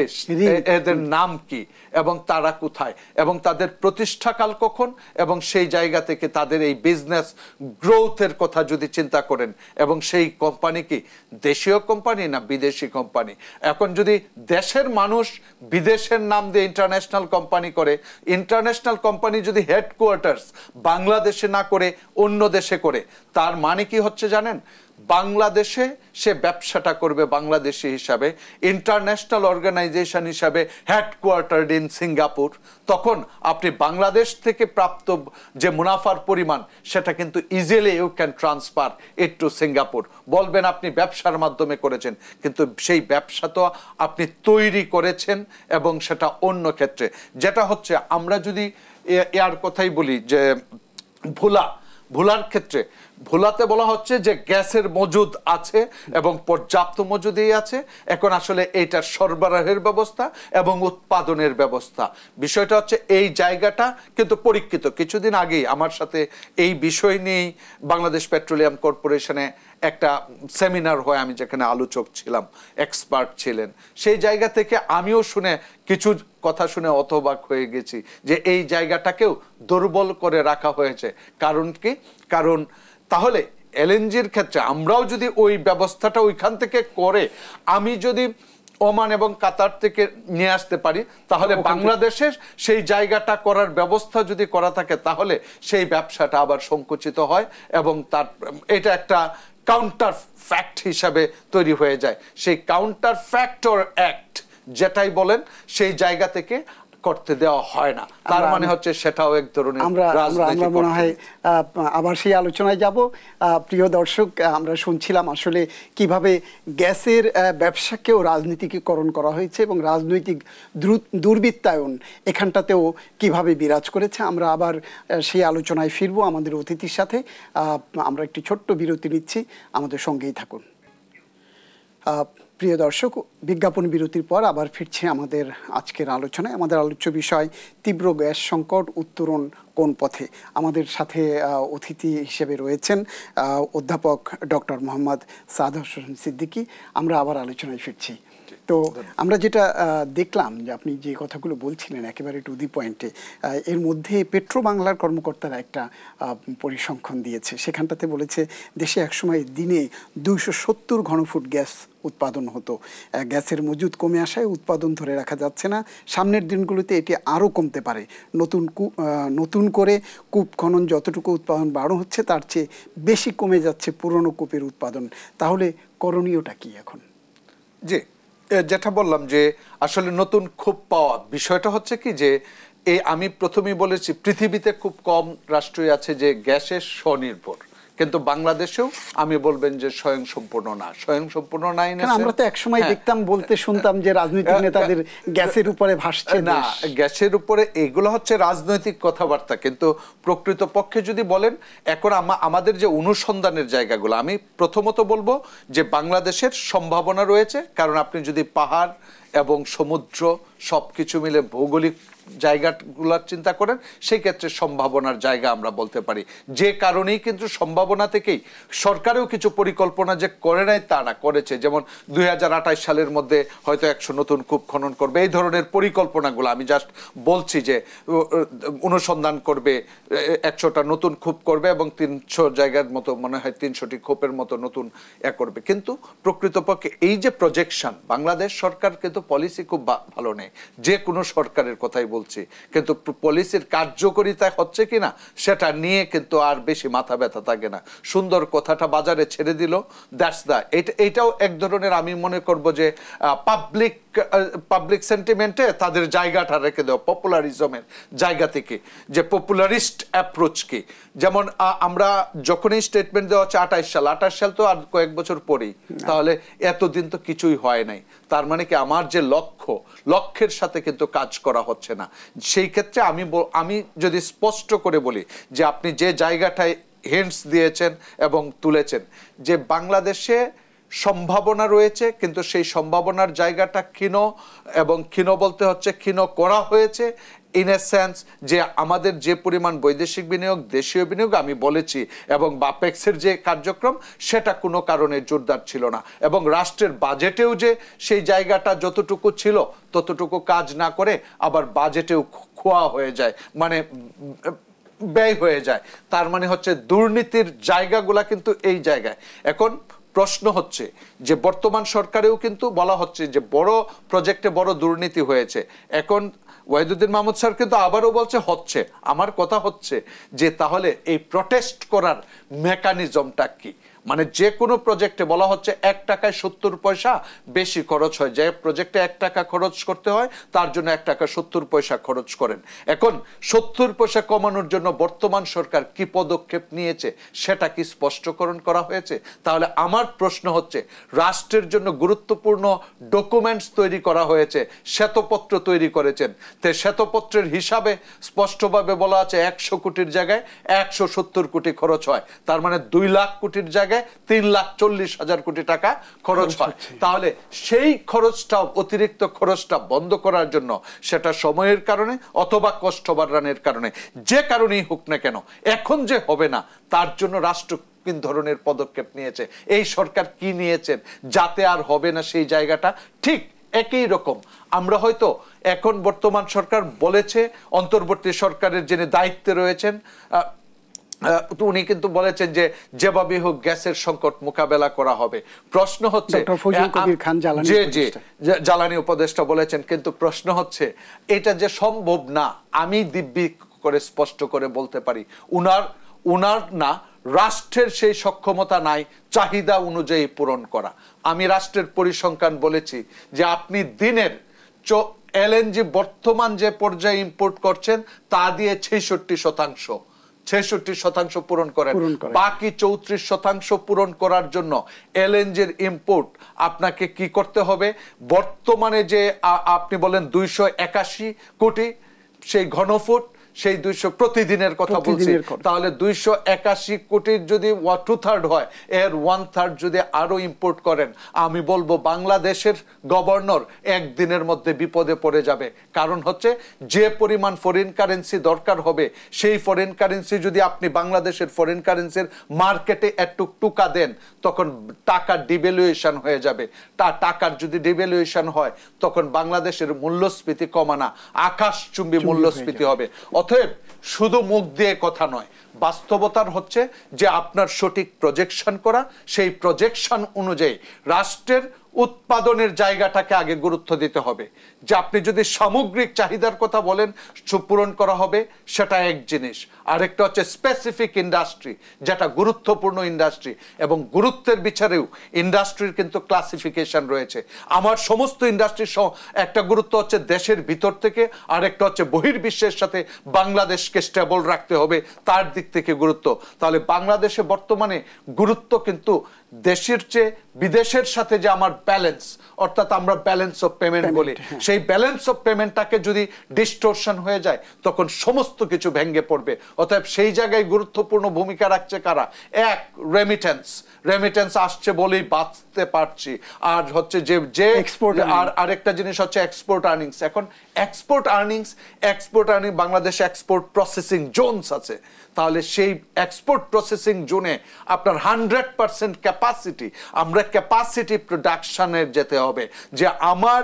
B: এদের নাম কি এবং তারা কোথায় এবং তাদের প্রতিষ্ঠাকাল কখন, এবং সেই জায়গা থেকে তাদের এই বিজনেস গ্রোথের কথা যদি চিন্তা করেন, এবং সেই কোম্পানি কি দেশীয় কোম্পানি না বিদেশি কোম্পানি। এখন যদি দেশের মানুষ বিদেশের নাম দিয়ে ইন্টারন্যাশনাল কোম্পানি করে, ইন্টারন্যাশনাল কোম্পানি যদি হেডকোয়ার্টার্স বাংলাদেশে না করে অন্য দেশে করে, তার মানে কি হচ্ছে জানেন? বাংলাদেশে সে ব্যবসাটা করবে বাংলাদেশি হিসাবে, ইন্টারন্যাশনাল অর্গানাইজেশন হিসাবে হেডকোয়ার্টার্ড ইন সিঙ্গাপুর, তখন আপনি বাংলাদেশ থেকে প্রাপ্ত যে মুনাফার পরিমাণ সেটা কিন্তু easily you can transfer it to Singapore. বলবেন আপনি ব্যবসার মাধ্যমে করেছেন, কিন্তু সেই ব্যবসা তো আপনি তৈরি করেছেন এবং সেটা অন্য ক্ষেত্রে। যেটা হচ্ছে আমরা যদি এর কথাই বলি যে ভোলার ক্ষেত্রে, ভোলাতে বলা হচ্ছে যে গ্যাসের মজুদ আছে এবং পর্যাপ্ত মজুদই আছে, এখন আসলে এইটার সরবরাহের ব্যবস্থা এবং উৎপাদনের ব্যবস্থা, বিষয়টা হচ্ছে এই জায়গাটা কিন্তু পরীক্ষিত। কিছুদিন আগেই আমার সাথে এই বিষয় নিয়েই বাংলাদেশ পেট্রোলিয়াম কর্পোরেশনে একটা সেমিনার হয়, আমি যেখানে আলোচক ছিলাম, এক্সপার্ট ছিলেন, সেই জায়গা থেকে আমিও শুনে কিছু কথা শুনে হতবাক হয়ে গেছি যে এই জায়গাটাকেও দুর্বল করে রাখা হয়েছে। কারণ কি? কারণ তাহলে এলএনজির ক্ষেত্রে আমরাও যদি ওই ব্যবস্থাটা ওইখান থেকে করে আমি যদি ওমান এবং কাতার থেকে নিয়ে আসতে পারি, তাহলে বাংলাদেশের সেই জায়গাটা করার ব্যবস্থা যদি করা থাকে, তাহলে সেই ব্যবসাটা আবার সংকুচিত হয় এবং তার এটা একটা কাউন্টার ফ্যাক্ট হিসাবে তৈরি হয়ে যায়। সেই কাউন্টার ফ্যাক্টর অ্যাক্ট যেটাই বলেন, সেই জায়গা থেকে করতে দেওয়া হয় না। তার মানে হচ্ছে সেটাও এক ধরনের
A: আমরা মনে হয় আবার সেই আলোচনায় যাব। প্রিয় দর্শক, আমরা শুনছিলাম আসলে কিভাবে গ্যাসের ব্যবসাকেও রাজনীতিকীকরণ করা হয়েছে এবং রাজনৈতিক দুর্বৃত্তায়ন এখানটাতেও কিভাবে বিরাজ করেছে। আমরা আবার সেই আলোচনায় ফিরবো আমাদের অতিথির সাথে। আমরা একটি ছোট্ট বিরতি নিচ্ছি, আমাদের সঙ্গেই থাকুন। প্রিয় দর্শক, বিজ্ঞাপন বিরতির পর আবার ফিরছি আমাদের আজকের আলোচনায়। আমাদের আলোচ্য বিষয় তীব্র গ্যাস সংকট, উত্তরণ কোন পথে। আমাদের সাথে অতিথি হিসেবে রয়েছেন অধ্যাপক ডক্টর মোহাম্মদ সাদ হোসেন সিদ্দিকী। আমরা আবার আলোচনায় ফিরছি। তো আমরা যেটা দেখলাম যে আপনি যে কথাগুলো বলছিলেন একেবারে টু দি পয়েন্টে, এর মধ্যে পেট্রো বাংলার কর্মকর্তারা একটা পরিসংখ্যান দিয়েছে। সেখানটাতে বলেছে দেশে একসময় দিনে 270 ঘনফুট গ্যাস উৎপাদন হতো। গ্যাসের মজুদ কমে আসায় উৎপাদন ধরে রাখা যাচ্ছে না। সামনের দিনগুলোতে এটি আরও কমতে পারে। নতুন করে কূপ খনন যতটুকু উৎপাদন বাড়ানো হচ্ছে তার চেয়ে বেশি কমে যাচ্ছে পুরনো কূপের উৎপাদন। তাহলে করণীয়টা কি এখন?
B: জি, যেটা বললাম যে আসলে নতুন কূপ পাওয়া বিষয়টা হচ্ছে কি যে আমি প্রথমেই বলেছি পৃথিবীতে খুব কম রাষ্ট্রই আছে যে গ্যাসের স্বনির্ভর, কিন্তু বাংলাদেশেও আমি বলবেন যে স্বয়ংসম্পূর্ণ না। স্বয়ংসম্পূর্ণ নাই না,
A: আমরা তো একসময় দেখতাম, বলতে শুনতাম যে রাজনৈতিক নেতাদের গ্যাসের উপরে ভাসছে
B: না, গ্যাসের উপরে এগুলো হচ্ছে রাজনৈতিক কথাবার্তা। কিন্তু প্রকৃতপক্ষে যদি বলেন এখন আমাদের যে অনুসন্ধানের জায়গাগুলো, আমি প্রথমত বলবো যে বাংলাদেশের সম্ভাবনা রয়েছে। কারণ আপনি যদি পাহাড় এবং সমুদ্র সবকিছু মিলে ভৌগোলিক জায়গাগুলোর চিন্তা করেন, সেই ক্ষেত্রে সম্ভাবনার জায়গা আমরা বলতে পারি। যে কারণেই কিন্তু সম্ভাবনা থেকেই সরকারেও কিছু পরিকল্পনা যে করে নাই তা না, করেছে। যেমন 2028 সালের মধ্যে হয়তো 100 নতুন কূপ খনন করবে, এই ধরনের পরিকল্পনাগুলো আমি জাস্ট বলছি যে অনুসন্ধান করবে, 100টা নতুন কূপ করবে এবং 300 জায়গার মতো মনে হয় 300টি কূপের মতো নতুন করবে। কিন্তু প্রকৃতপক্ষে এই যে প্রজেকশন, বাংলাদেশ সরকার কিন্তু পলিসি খুব ভালো নেই, যে কোনো সরকারের কথাই বলছি, কিন্তু পলিসির কার্যকারিতা হচ্ছে কিনা সেটা নিয়ে কিন্তু আর বেশি মাথা ব্যথা থাকে না। সুন্দর কথাটা বাজারে ছেড়ে দিল, দ্যাটস দ্য। এটাও এক ধরনের আমি মনে করব যে পাবলিক সেন্টিমেন্টে তাদের জায়গাটা রেখে দেওয়া, পপুলারিজমের জায়গা থেকে, যে পপুলারিস্ট অ্যাপ্রোচ কি। যেমন আমরা যখনই স্টেটমেন্ট দেওয়া হচ্ছে 28 সাল তো আর কয়েক বছর পরেই, তাহলে এতদিন তো কিছুই হয় নাই। তার মানে কি আমার যে লক্ষ্যের সাথে কিন্তু কাজ করা হচ্ছে না। সেই ক্ষেত্রে আমি যদি স্পষ্ট করে বলি যে আপনি যে জায়গাটায় হিন্টস দিয়েছেন এবং তুলেছেন যে বাংলাদেশে সম্ভাবনা রয়েছে, কিন্তু সেই সম্ভাবনার জায়গাটা ক্ষীণ বলতে হচ্ছে ক্ষীণ করা হয়েছে ইন এ সেন্স যে আমাদের যে পরিমাণ বৈদেশিক বিনিয়োগ, দেশীয় বিনিয়োগ আমি বলেছি, এবং বাপেক্সের যে কার্যক্রম সেটা কোনো কারণে জোরদার ছিল না, এবং রাষ্ট্রের বাজেটেও যে সেই জায়গাটা যতটুকু ছিল ততটুকু কাজ না করে আবার বাজেটেও খোয়া হয়ে যায়, মানে ব্যয় হয়ে যায়। তার মানে হচ্ছে দুর্নীতির জায়গাগুলা কিন্তু এই জায়গায়। এখন প্রশ্ন হচ্ছে যে বর্তমান সরকারেও কিন্তু বলা হচ্ছে যে বড় প্রজেক্টে বড় দুর্নীতি হয়েছে। এখন ওয়াহিদুদ্দিন মাহমুদ স্যার কিন্তু আবারও বলছে হচ্ছে। আমার কথা হচ্ছে যে তাহলে এই প্রটেস্ট করার মেকানিজমটা কি? মানে যে কোনো প্রজেক্টে বলা হচ্ছে 1 টাকায় 70 পয়সা বেশি খরচ হয়, যে প্রজেক্টে 1 টাকা খরচ করতে হয় তার জন্য 1 টাকা 70 পয়সা খরচ করেন। এখন 70 পয়সা কমানোর জন্য বর্তমান সরকার কি পদক্ষেপ নিয়েছে সেটা কি স্পষ্টকরণ করা হয়েছে? তাহলে আমার প্রশ্ন হচ্ছে রাষ্ট্রের জন্য গুরুত্বপূর্ণ ডকুমেন্টস তৈরি করা হয়েছে, শ্বেতপত্র তৈরি করেছেন, তে শ্বেতপত্রের হিসাবে স্পষ্টভাবে বলা আছে 100 কোটির জায়গায় 170 কোটি খরচ হয়। তার মানে 2 লাখ কোটির জায়গায় 3,40,000 কোটি টাকা খরচ হয়। তাহলে সেই খরচটা, অতিরিক্ত খরচটা বন্ধ করার জন্য, সেটা সময়ের কারণে অথবা কষ্ট বাড়ানোর কারণে, যে কারণেই হোক না কেন, এখন যে হবে না তার জন্য রাষ্ট্র কোন ধরনের পদক্ষেপ নিয়েছে, এই সরকার কি নিয়েছেন যাতে আর হবে না সেই জায়গাটা। ঠিক একই রকম আমরা হয়তো এখন বর্তমান সরকার বলেছে, অন্তর্বর্তী সরকারের যিনি দায়িত্বে রয়েছেন উনি কিন্তু বলেছেন যে যেভাবে হোক গ্যাসের সংকট মোকাবেলা করা হবে। প্রশ্ন হচ্ছে জ্বালানি উপদেষ্টা বলেছেন, কিন্তু প্রশ্ন হচ্ছে এটা যে সম্ভব না আমি দিব্যি করে স্পষ্ট করে বলতে পারি, উনার না রাষ্ট্রের সেই সক্ষমতা নাই চাহিদা অনুযায়ী পূরণ করা। আমি রাষ্ট্রের পরিসংখ্যান বলেছি যে আপনি দিনের এলএনজি বর্তমান যে পর্যায়ে ইম্পোর্ট করছেন তা দিয়ে 66% পূরণ করেন, বাকি 34% পূরণ করার জন্য এলএনজির ইম্পোর্ট আপনাকে কি করতে হবে? বর্তমানে যে আপনি বলেন 281 কোটি সেই ঘনফুট, সেই 200 প্রতিদিনের কথা বলছি, তাহলে 281 কোটির যদি 2/3 হয়, এর 1/3 যদি আরো ইম্পোর্ট করেন, আমি বলবো বাংলাদেশের গভর্নর একদিনের মধ্যে বিপদে পড়ে যাবে। কারণ হচ্ছে যে পরিমাণ ফরেন কারেন্সি দরকার হবে, সেই ফরেন কারেন্সি যদি আপনি বাংলাদেশের ফরেন কারেন্সির মার্কেটে একটু টুকা দেন, তখন টাকা ডিভ্যালুয়েশন হয়ে যাবে। টাকার যদি ডিভ্যালুয়েশন হয়, তখন বাংলাদেশের মূল্যস্ফীতি কমানা আকাশচুম্বী মূল্যস্ফীতি হবে। অতএব শুধু মুখ দিয়ে কথা নয়, বাস্তবতার হচ্ছে যে আপনার সঠিক প্রজেকশন করা, সেই প্রজেকশন অনুযায়ী রাষ্ট্রের উৎপাদনের জায়গাটাকে আগে গুরুত্ব দিতে হবে। যে আপনি যদি সামগ্রিক চাহিদার কথা বলেন পূরণ করা হবে, সেটা এক জিনিস। আরেকটা হচ্ছে স্পেসিফিক ইন্ডাস্ট্রি, যেটা গুরুত্বপূর্ণ ইন্ডাস্ট্রি, এবং গুরুত্বের বিচারেও ইন্ডাস্ট্রির কিন্তু ক্লাসিফিকেশন রয়েছে। আমার সমস্ত ইন্ডাস্ট্রির একটা গুরুত্ব হচ্ছে দেশের ভিতর থেকে, আরেকটা হচ্ছে বহির্বিশ্বের সাথে বাংলাদেশকে স্টেবল রাখতে হবে, তার দিক থেকে গুরুত্ব। তাহলে বাংলাদেশে বর্তমানে গুরুত্ব কিন্তু দেশের চেয়ে বিদেশের সাথে যে আমার ব্যালেন্স, অর্থাৎ আমরা ব্যালেন্স অফ পেমেন্ট বলি, সেই ব্যালেন্স অফ পেমেন্টটাকে যদি ডিস্টরশন হয়ে যায়, তখন সমস্ত কিছু ভেঙে পড়বে। অতএব সেই জায়গায় গুরুত্বপূর্ণ ভূমিকা রাখছে কারা? এক, রেমিটেন্স আসছে বলেই বাঁচতে পারছি। আর হচ্ছে যে আর আরেকটা জিনিস হচ্ছে এক্সপোর্ট আর্নিংস। এখন এক্সপোর্ট আর্নিংস বাংলাদেশে এক্সপোর্ট প্রসেসিং জোনস আছে, তাহলে সেই এক্সপোর্ট প্রসেসিং জোনে আপনার 100% ক্যাপাসিটি, আমরা ক্যাপাসিটি প্রোডাকশনের যেতে হবে, যে আমার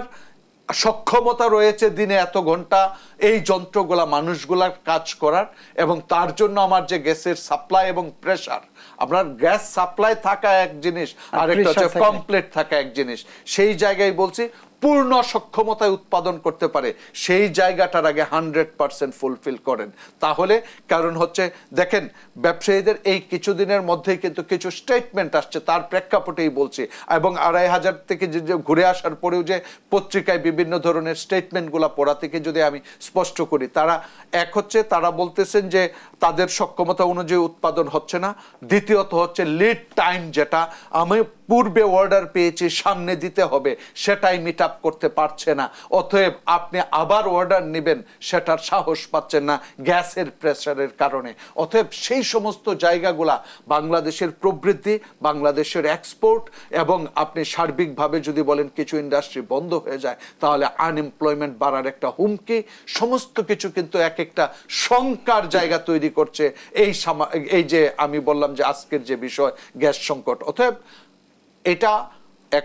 B: সক্ষমতা রয়েছে দিনে এত ঘন্টা এই যন্ত্রগুলা মানুষগুলার কাজ করার, এবং তার জন্য আমার যে গ্যাসের সাপ্লাই এবং প্রেসার, আপনার গ্যাস সাপ্লাই থাকা এক জিনিস, আর একটা হচ্ছে কমপ্লিট থাকা এক জিনিস। সেই জায়গায় বলছি পূর্ণ সক্ষমতায় উৎপাদন করতে পারে, সেই জায়গাটার আগে 100% ফুলফিল করেন। তাহলে কারণ হচ্ছে দেখেন, ব্যবসায়ীদের এই কিছুদিনের মধ্যেই কিন্তু কিছু স্টেটমেন্ট আসছে, তার প্রেক্ষাপটেই বলছি। এবং 2,500 থেকে যে ঘুরে আসার পরেও যে পত্রিকায় বিভিন্ন ধরনের স্টেটমেন্টগুলো পড়া থেকে যদি আমি স্পষ্ট করি, তারা বলতেছেন যে তাদের সক্ষমতা অনুযায়ী উৎপাদন হচ্ছে না। দ্বিতীয়ত হচ্ছে লিড টাইম, যেটা আমি পূর্বে অর্ডার পেয়েছি সামনে দিতে হবে, সেটাই মিট আপ করতে পারছে না। অতএব আপনি আবার অর্ডার নেবেন, সেটার সাহস পাচ্ছেন না গ্যাসের প্রেসারের কারণে। অতএব সেই সমস্ত জায়গাগুলা বাংলাদেশের প্রবৃদ্ধি, বাংলাদেশের এক্সপোর্ট, এবং আপনি সার্বিকভাবে যদি বলেন কিছু ইন্ডাস্ট্রি বন্ধ হয়ে যায়, তাহলে আনএমপ্লয়মেন্ট বাড়ার একটা হুমকি, সমস্ত কিছু কিন্তু এক একটা শঙ্কার জায়গা তৈরি করছে এই যে আমি বললাম যে আজকের যে বিষয় গ্যাস সংকট। অতএব এটা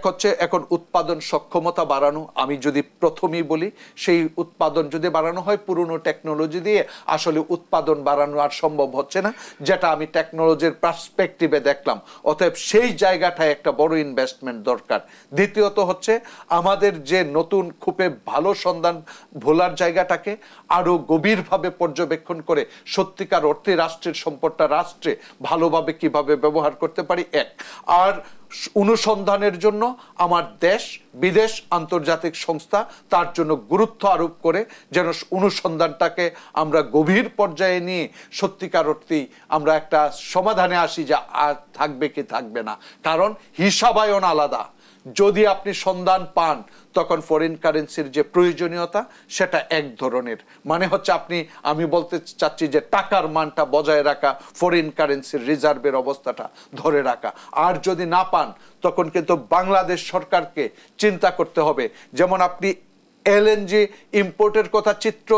B: হচ্ছে এখন উৎপাদন সক্ষমতা বাড়ানো। আমি যদি প্রথমেই বলি, সেই উৎপাদন যদি বাড়ানো হয় পুরনো টেকনোলজি দিয়ে, আসলে উৎপাদন বাড়ানো আর সম্ভব হচ্ছে না, যেটা আমি টেকনোলজির পার্সপেক্টিভে দেখলাম। অতএব সেই জায়গাটায় একটা বড় ইনভেস্টমেন্ট দরকার। দ্বিতীয়ত হচ্ছে আমাদের যে নতুন খুবই ভালো সন্ধান ভোলার জায়গাটাকে আরো গভীরভাবে পর্যবেক্ষণ করে সত্যিকার অর্থে রাষ্ট্রের সম্পদটা রাষ্ট্রে ভালোভাবে কিভাবে ব্যবহার করতে পারি, এক। আর অনুসন্ধানের জন্য আমার দেশ বিদেশ আন্তর্জাতিক সংস্থা তার জন্য গুরুত্ব আরোপ করে যেন অনুসন্ধানটাকে আমরা গভীর পর্যায়ে নিয়ে সত্যিকার অর্থেই আমরা একটা সমাধানে আসি, যে আর থাকবে কি থাকবে না। কারণ হিসাবায়ন আলাদা। যদি আপনি সন্ধান পান, তখন ফরেন কারেন্সির যে প্রয়োজনীয়তা সেটা এক ধরনের, মানে হচ্ছে আমি বলতে চাচ্ছি যে টাকার মানটা বজায় রাখা, ফরেন কারেন্সির রিজার্ভের অবস্থাটা ধরে রাখা। আর যদি না পান, তখন কিন্তু বাংলাদেশ সরকারকে চিন্তা করতে হবে। যেমন আপনি এলএনজি ইম্পোর্টের কথা চিত্র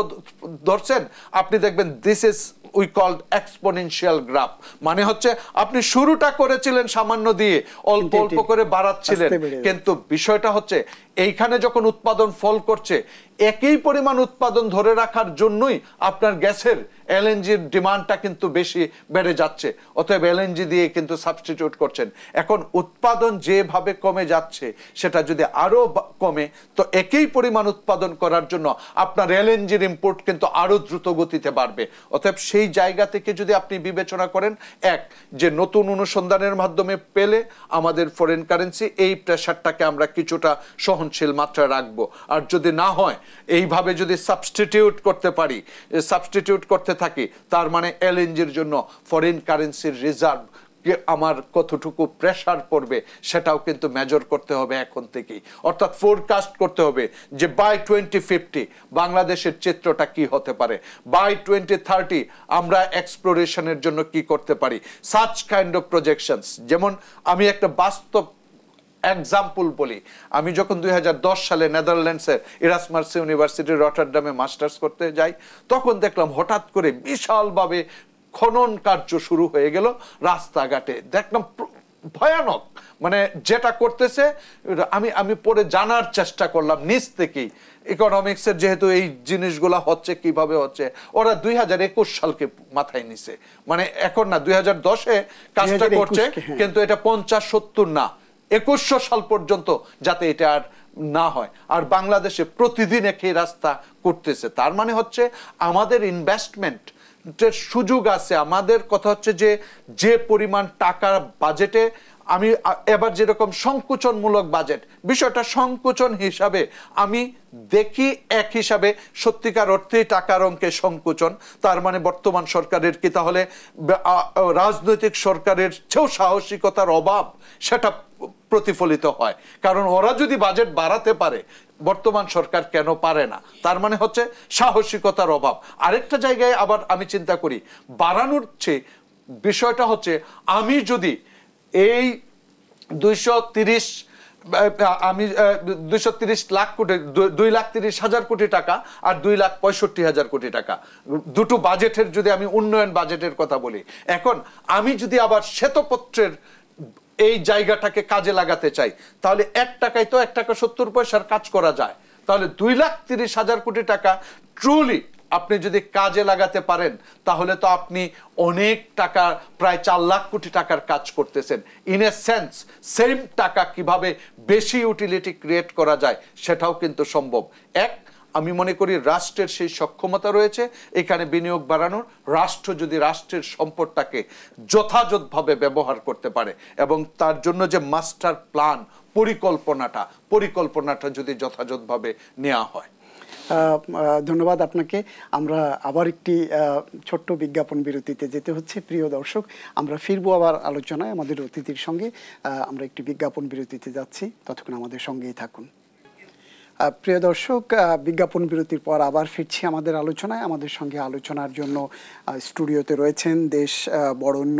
B: ধরছেন, আপনি দেখবেন this is we called exponential graph, মানে হচ্ছে আপনি শুরুটা করেছিলেন সামান্য দিয়ে, অল্প অল্প করে বাড়াচ্ছিলেন, কিন্তু বিষয়টা হচ্ছে এইখানে যখন উৎপাদন ফল করছে, একই পরিমাণ উৎপাদন ধরে রাখার জন্যই আপনার গ্যাসের এলএনজির ডিমান্ডটা কিন্তু বেশি বেড়ে যাচ্ছে, অতএব এলএনজি দিয়ে কিন্তু সাবস্টিটিউট করছেন। এখন উৎপাদন যেভাবে কমে যাচ্ছে সেটা যদি আরো কমে, তো একই পরিমাণ উৎপাদন করার জন্য আপনার এলএনজির ইম্পোর্ট কিন্তু আরো দ্রুত গতিতে বাড়বে। অতএব সেই জায়গা থেকে যদি আপনি বিবেচনা করেন, এক যে নতুন অনুসন্ধানের মাধ্যমে পেলে আমাদের ফরেন কারেন্সি এই প্রেশারটাকে আমরা কিছুটা সহনশীল মাত্রায় রাখবো, আর যদি না হয় এইভাবে যদি সাবস্টিটিউট করতে পারি, সাবস্টিটিউট করতে থাকি, তার মানে এলএনজির জন্য ফরেন কারেন্সির রিজার্ভ আমার কতটুকু প্রেসার পড়বে সেটাও কিন্তু মেজর করতে হবে এখন থেকেই। অর্থাৎ ফোরকাস্ট করতে হবে যে বাই 2050 বাংলাদেশের চিত্রটা কি হতে পারে, বাই 2030 আমরা এক্সপ্লোরেশনের জন্য কি করতে পারি, সাচ কাইন্ড অফ প্রজেকশনস। যেমন আমি একটা বাস্তব এক্সাম্পল বলি, আমি যখন 2010 সালে নেদারল্যান্ডসের ইরাসমাস ইউনিভার্সিটির রটারডামে মাস্টার্স করতে যাই, তখন দেখলাম হঠাৎ করে বিশালভাবে খনন কার্য শুরু হয়ে গেল রাস্তাঘাটে। দেখলাম ভয়ানক, মানে যেটা করতেছে আমি পরে জানার চেষ্টা করলাম নিজ থেকেই, ইকোনমিক্সের যেহেতু এই জিনিসগুলা হচ্ছে কিভাবে হচ্ছে, ওরা 2021 সালকে মাথায় নিছে, মানে এখন না 2010-এ কাজটা করছে, কিন্তু এটা 50-70 না, 2100 সাল পর্যন্ত যাতে এটা আর না হয়। আর বাংলাদেশে প্রতিদিন একই রাস্তা করতেছে, তার মানে হচ্ছে আমাদের ইনভেস্টমেন্ট সুযোগ আছে। আমাদের কথা হচ্ছে যে যে পরিমাণ টাকা বাজেটে, আমি এবার যেরকম সংকোচনমূলক বাজেট, বিষয়টা সংকোচন হিসাবে আমি দেখি, এক হিসাবে সত্যিকার অর্থেই টাকার অঙ্কে সংকোচন। তার মানে বর্তমান সরকারের কি তাহলে রাজনৈতিক সরকারের চেয়েও সাহসিকতার অভাব সেটা প্রতিফলিত হয়? কারণ ওরা যদি বাজেট বাড়াতে পারে, বর্তমান সরকার কেন পারে না? তার মানে হচ্ছে সাহসিকতার অভাব। আরেকটা জায়গায় আবার আমি চিন্তা করি, বাড়ানোর চেয়ে বিষয়টা হচ্ছে আমি যদি এই 230 লাখ কোটি, 2,30,000 কোটি টাকা আর 2,65,000 কোটি টাকা, দুটো বাজেটের যদি আমি উন্নয়ন বাজেটের কথা বলি, এখন আমি যদি আবার শ্বেতপত্রের এই জায়গাটাকে কাজে লাগাতে চাই, তাহলে 1 টাকায় তো 1 টাকা 70 পয়সার কাজ করা যায়। তাহলে 2,30,000 কোটি টাকা ট্রুলি আপনি যদি কাজে লাগাতে পারেন, তাহলে তো আপনি অনেক টাকা, প্রায় 4 লাখ কোটি টাকার কাজ করতেছেন। ইন এ সেন্স সেম টাকা কিভাবে বেশি ইউটিলিটি ক্রিয়েট করা যায় সেটাও কিন্তু সম্ভব। আমি মনে করি রাষ্ট্রের সেই সক্ষমতা রয়েছে এখানে বিনিয়োগ বাড়ানোর। রাষ্ট্র যদি রাষ্ট্রের সম্পদটাকে যথাযথভাবে ব্যবহার করতে পারে এবং তার জন্য যে মাস্টার প্ল্যান, পরিকল্পনাটা যদি যথাযথভাবে নেওয়া হয়।
A: ধন্যবাদ আপনাকে। আমরা আবার একটি ছোট্ট বিজ্ঞাপন বিরতিতে যেতে হচ্ছে। প্রিয় দর্শক, আমরা ফিরবো আবার আলোচনায় আমাদের অতিথির সঙ্গে। আমরা একটি বিজ্ঞাপন বিরতিতে যাচ্ছি, ততক্ষণ আমাদের সঙ্গেই থাকুন। প্রিয় দর্শক, বিজ্ঞাপন বিরতির পর আবার ফিরছি আমাদের আলোচনায়। আমাদের সঙ্গে আলোচনার জন্য স্টুডিওতে রয়েছেন দেশ বরেণ্য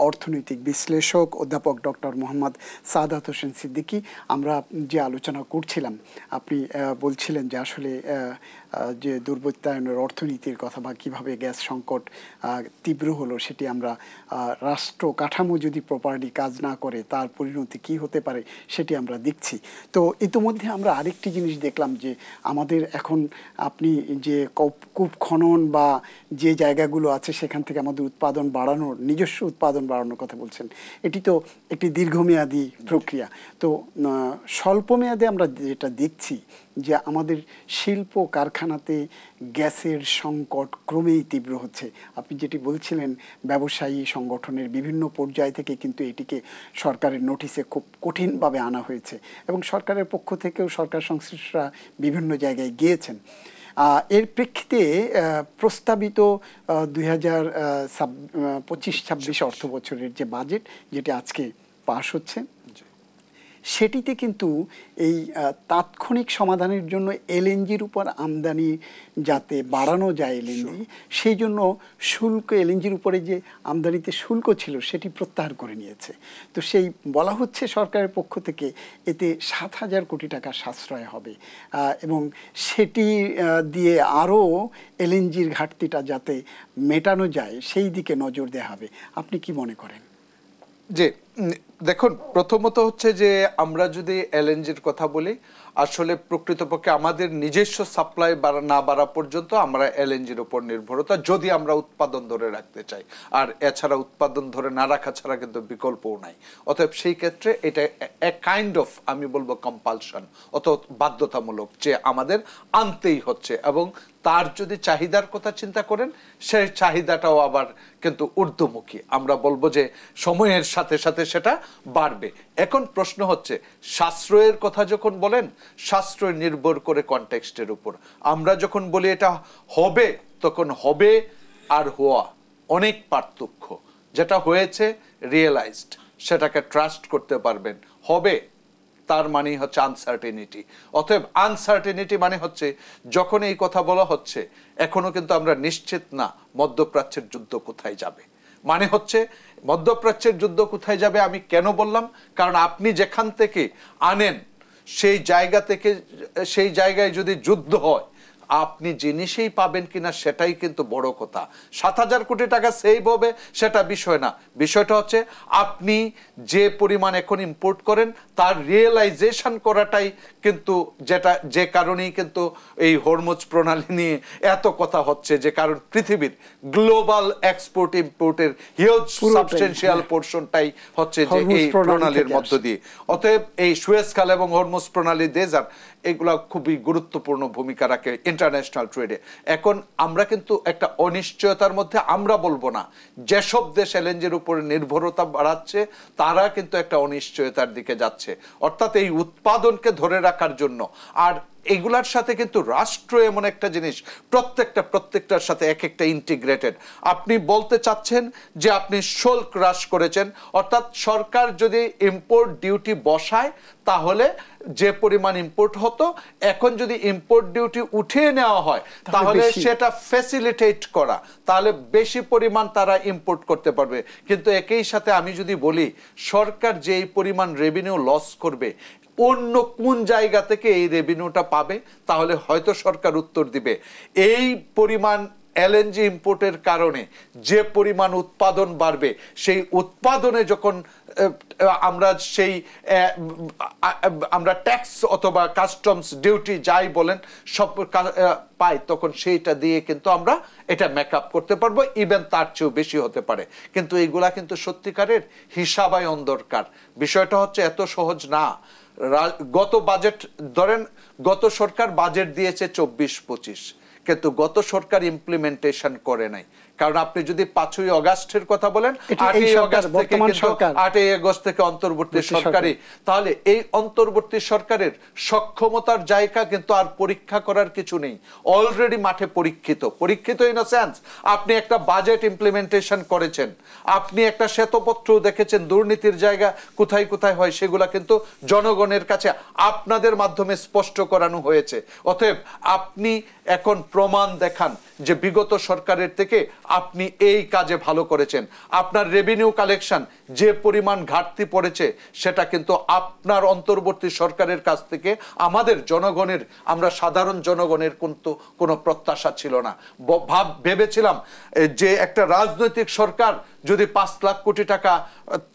A: অর্থনৈতিক বিশ্লেষক অধ্যাপক ডক্টর মোহাম্মদ সাদাত হোসেন সিদ্দিকী। আমরা যে আলোচনা করছিলাম, আপনি বলছিলেন যে আসলে যে দুর্বৃত্তায়নের অর্থনীতির কথা বা কীভাবে গ্যাস সংকট তীব্র হলো সেটি আমরা রাষ্ট্র কাঠামো যদি প্রপারলি কাজ না করে তার পরিণতি কী হতে পারে সেটি আমরা দেখছি। তো ইতিমধ্যে আমরা আরেকটি জিনিস দেখলাম যে আমাদের এখন আপনি যে কূপ খনন বা যে জায়গাগুলো আছে সেখান থেকে আমাদের উৎপাদন বাড়ানোর, নিজস্ব উৎপাদন বাড়ানোর কথা বলছেন। এটি তো একটি দীর্ঘমেয়াদী প্রক্রিয়া। তো স্বল্পমেয়াদে আমরা যেটা দেখছি যে আমাদের শিল্প কারখানাতে গ্যাসের সংকট ক্রমেই তীব্র হচ্ছে। আপনি যেটি বলছিলেন, ব্যবসায়ী সংগঠনের বিভিন্ন পর্যায় থেকে কিন্তু এটিকে সরকারের নোটিশে খুব কঠিনভাবে আনা হয়েছে এবং সরকারের পক্ষ থেকেও সরকার সংশ্লিষ্টরা বিভিন্ন জায়গায় গিয়েছেন। এর প্রেক্ষিতে প্রস্তাবিত 2025-26 অর্থ বছরের যে বাজেট, যেটি আজকে পাশ হচ্ছে, সেটিতে কিন্তু এই তাৎক্ষণিক সমাধানের জন্য এলএনজির উপর আমদানি যাতে বাড়ানো যায় এলএনজি, সেই জন্য শুল্ক, এলএনজির উপরে যে আমদানিতে শুল্ক ছিল সেটি প্রত্যাহার করে নিয়েছে। তো সেই বলা হচ্ছে সরকারের পক্ষ থেকে এতে 7,000 কোটি টাকা সাশ্রয় হবে এবং সেটি দিয়ে আরও এলএনজির ঘাটতিটা যাতে মেটানো যায় সেই দিকে নজর দেওয়া হবে। আপনি কি মনে করেন?
B: যে দেখুন, প্রথমত হচ্ছে যে আমরা যদি এলএনজির কথা বলি, আসলে প্রকৃতপক্ষে আমাদের নিজস্ব সাপ্লাই না বাড়া পর্যন্ত আমরা এলএনজির উপর নির্ভরতা, যদি আমরা উৎপাদন ধরে রাখতে চাই। আর এছাড়া উৎপাদন ধরে না রাখা ছাড়া কিন্তু বিকল্পও নাই। অতএব সেই ক্ষেত্রে এটা কাইন্ড অফ, আমি বলবো কম্পালশন, অত বাধ্যতামূলক, যে আমাদের আনতেই হচ্ছে। এবং তার যদি চাহিদার কথা চিন্তা করেন, সেই চাহিদাটাও আবার কিন্তু ঊর্ধ্বমুখী। আমরা বলবো যে সময়ের সাথে সাথে সেটা বাড়বে। এখন প্রশ্ন হচ্ছে, সাশ্রয়ের কথা যখন বলেন, সাশ্রয় নির্ভর করে কনটেক্সটের উপর। আমরা যখন বলি এটা হবে, তখন হবে আর হওয়া অনেক পার্থক্য। যেটা হয়েছে রিয়েলাইজড, সেটাকে ট্রাস্ট করতে পারবেন। হবে তার মানে হচ্ছে আনসার্টেনিটি। অতএব আনসার্টেনিটি মানে হচ্ছে, যখন এই কথা বলা হচ্ছে, এখনো কিন্তু আমরা নিশ্চিত না মধ্যপ্রাচ্যের যুদ্ধ কোথায় যাবে। মানে হচ্ছে মধ্যপ্রাচ্যের যুদ্ধ কোথায় যাবে আমি কেন বললাম, কারণ আপনি যেখান থেকে আনেন সেই জায়গা থেকে, সেই জায়গায় যদি যুদ্ধ হয়, আপনি জিনিসই পাবেন কিনা সেটাই কিন্তু বড় কথা। 7,000 কোটি টাকা সেভ হবে সেটা বিষয় না। বিষয়টা হচ্ছে আপনি যে পরিমাণ এখন ইম্পোর্ট করেন তার রিয়েলাইজেশন করাটাই কিন্তু, যেটা যে কারণেই কিন্তু এই হরমুজ প্রণালী নিয়ে এত কথা হচ্ছে, যে কারণ পৃথিবীর গ্লোবাল এক্সপোর্ট ইম্পোর্টের হিউজ সাবস্টেন্সিয়াল পোর্শনটাই হচ্ছে যে এই প্রণালীর মধ্য দিয়ে। অতএব এই সুয়েজ খাল এবং হরমুজ প্রণালী দেশার, এগুলা খুবই গুরুত্বপূর্ণ ভূমিকা রাখে ইন্টারন্যাশনাল ট্রেডে। এখন আমরা কিন্তু একটা অনিশ্চয়তার মধ্যে, আমরা বলবো না, যেসব দেশ এলএনজির উপরে নির্ভরতা বাড়াচ্ছে তারা কিন্তু একটা অনিশ্চয়তার দিকে যাচ্ছে। অর্থাৎ এই উৎপাদনকে ধরে রাখার জন্য, আর এগুলার সাথে কিন্তু রাষ্ট্র এমন একটা জিনিস, প্রত্যেকটার সাথে এক একটা ইন্টিগ্রেটেড। আপনি বলতে চাচ্ছেন যে আপনি শুল্ক হ্রাস করেছেন, অর্থাৎ সরকার যদি ইম্পোর্ট ডিউটি বসায় তাহলে যে পরিমাণ ইম্পোর্ট হতো, এখন যদি ইম্পোর্ট ডিউটি উঠিয়ে নেওয়া হয় তাহলে সেটা ফ্যাসিলিটেট করা, তাহলে বেশি পরিমাণ তারা ইম্পোর্ট করতে পারবে। কিন্তু একই সাথে আমি যদি বলি, সরকার যেই পরিমাণ রেভিনিউ লস করবে, অন্য কোন জায়গা থেকে এই রেভিনিউটা পাবে, তাহলে হয়তো সরকার উত্তর দিবে এই পরিমাণ এলএনজি ইম্পোর্টের কারণে যে পরিমাণ উৎপাদন বাড়বে, সেই উৎপাদনে যখন আমরা ট্যাক্স অথবা কাস্টমস ডিউটি যাই বলেন সব পাই, তখন সেইটা দিয়ে কিন্তু আমরা এটা মেকআপ করতে পারবো, ইভেন তার চেয়েও বেশি হতে পারে। কিন্তু এইগুলা কিন্তু সত্যিকারের হিসাবায়ন দরকার। বিষয়টা হচ্ছে এত সহজ না। গত বাজেট ধরেন, গত সরকার বাজেট দিয়েছে 24-25, কিন্তু গত সরকার ইমপ্লিমেন্টেশন করে নাই। কারণ আপনি যদি 5ই আগস্টের কথা বলেন, 8ই আগস্ট থেকে অন্তর্বর্তী সরকারি, তাহলে এই অন্তর্বর্তী সরকারের সক্ষমতার জায়গা কিন্তু আর পরীক্ষা করার কিছু নেই। অলরেডি মাঠে পরীক্ষিত ইন আ সেন্স, আপনি একটা বাজেট ইমপ্লিমেন্টেশন করেছেন, আপনি একটা শ্বেতপত্র দেখেছেন, দুর্নীতির জায়গা কোথায় কোথায় হয় সেগুলা কিন্তু জনগণের কাছে আপনাদের মাধ্যমে স্পষ্ট করানো হয়েছে। অতএব আপনি এখন প্রমাণ দেখান যে বিগত সরকারের থেকে আপনি এই কাজে ভালো করেছেন। আপনার রেভিনিউ কালেকশন যে পরিমাণ ঘাটতি পড়েছে, সেটা কিন্তু আপনার অন্তর্বর্তী সরকারের কাছ থেকে আমাদের জনগণের, আমরা সাধারণ জনগণের কিন্তু কোনো প্রত্যাশা ছিল না। ভেবেছিলাম যে একটা রাজনৈতিক সরকার যদি 5 লাখ কোটি টাকা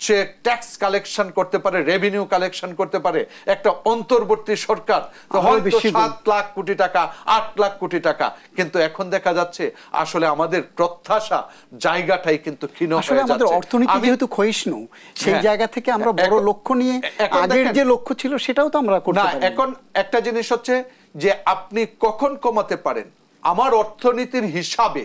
B: সে ট্যাক্স কালেকশন করতে পারে, রেভিনিউ কালেকশন করতে পারে, একটা অন্তর্বর্তী সরকার হয়তো 7 লাখ কোটি টাকা, 8 লাখ কোটি টাকা। কিন্তু এখন দেখা যাচ্ছে আসলে আমাদের প্রত্যাশা জায়গাটাই কিন্তু ক্ষীণ হয়ে যাচ্ছে।
A: আমাদের অর্থনীতি যেহেতু ক্ষয়িষ্ণু, সেই জায়গা থেকে আমরা বড় লক্ষ্য নিয়ে আগের যে লক্ষ্য ছিল সেটাও তো আমরা করতে পারি না।
B: এখন একটা জিনিস হচ্ছে যে আপনি কখন কমাতে পারেন। আমার অর্থনীতির হিসাবে,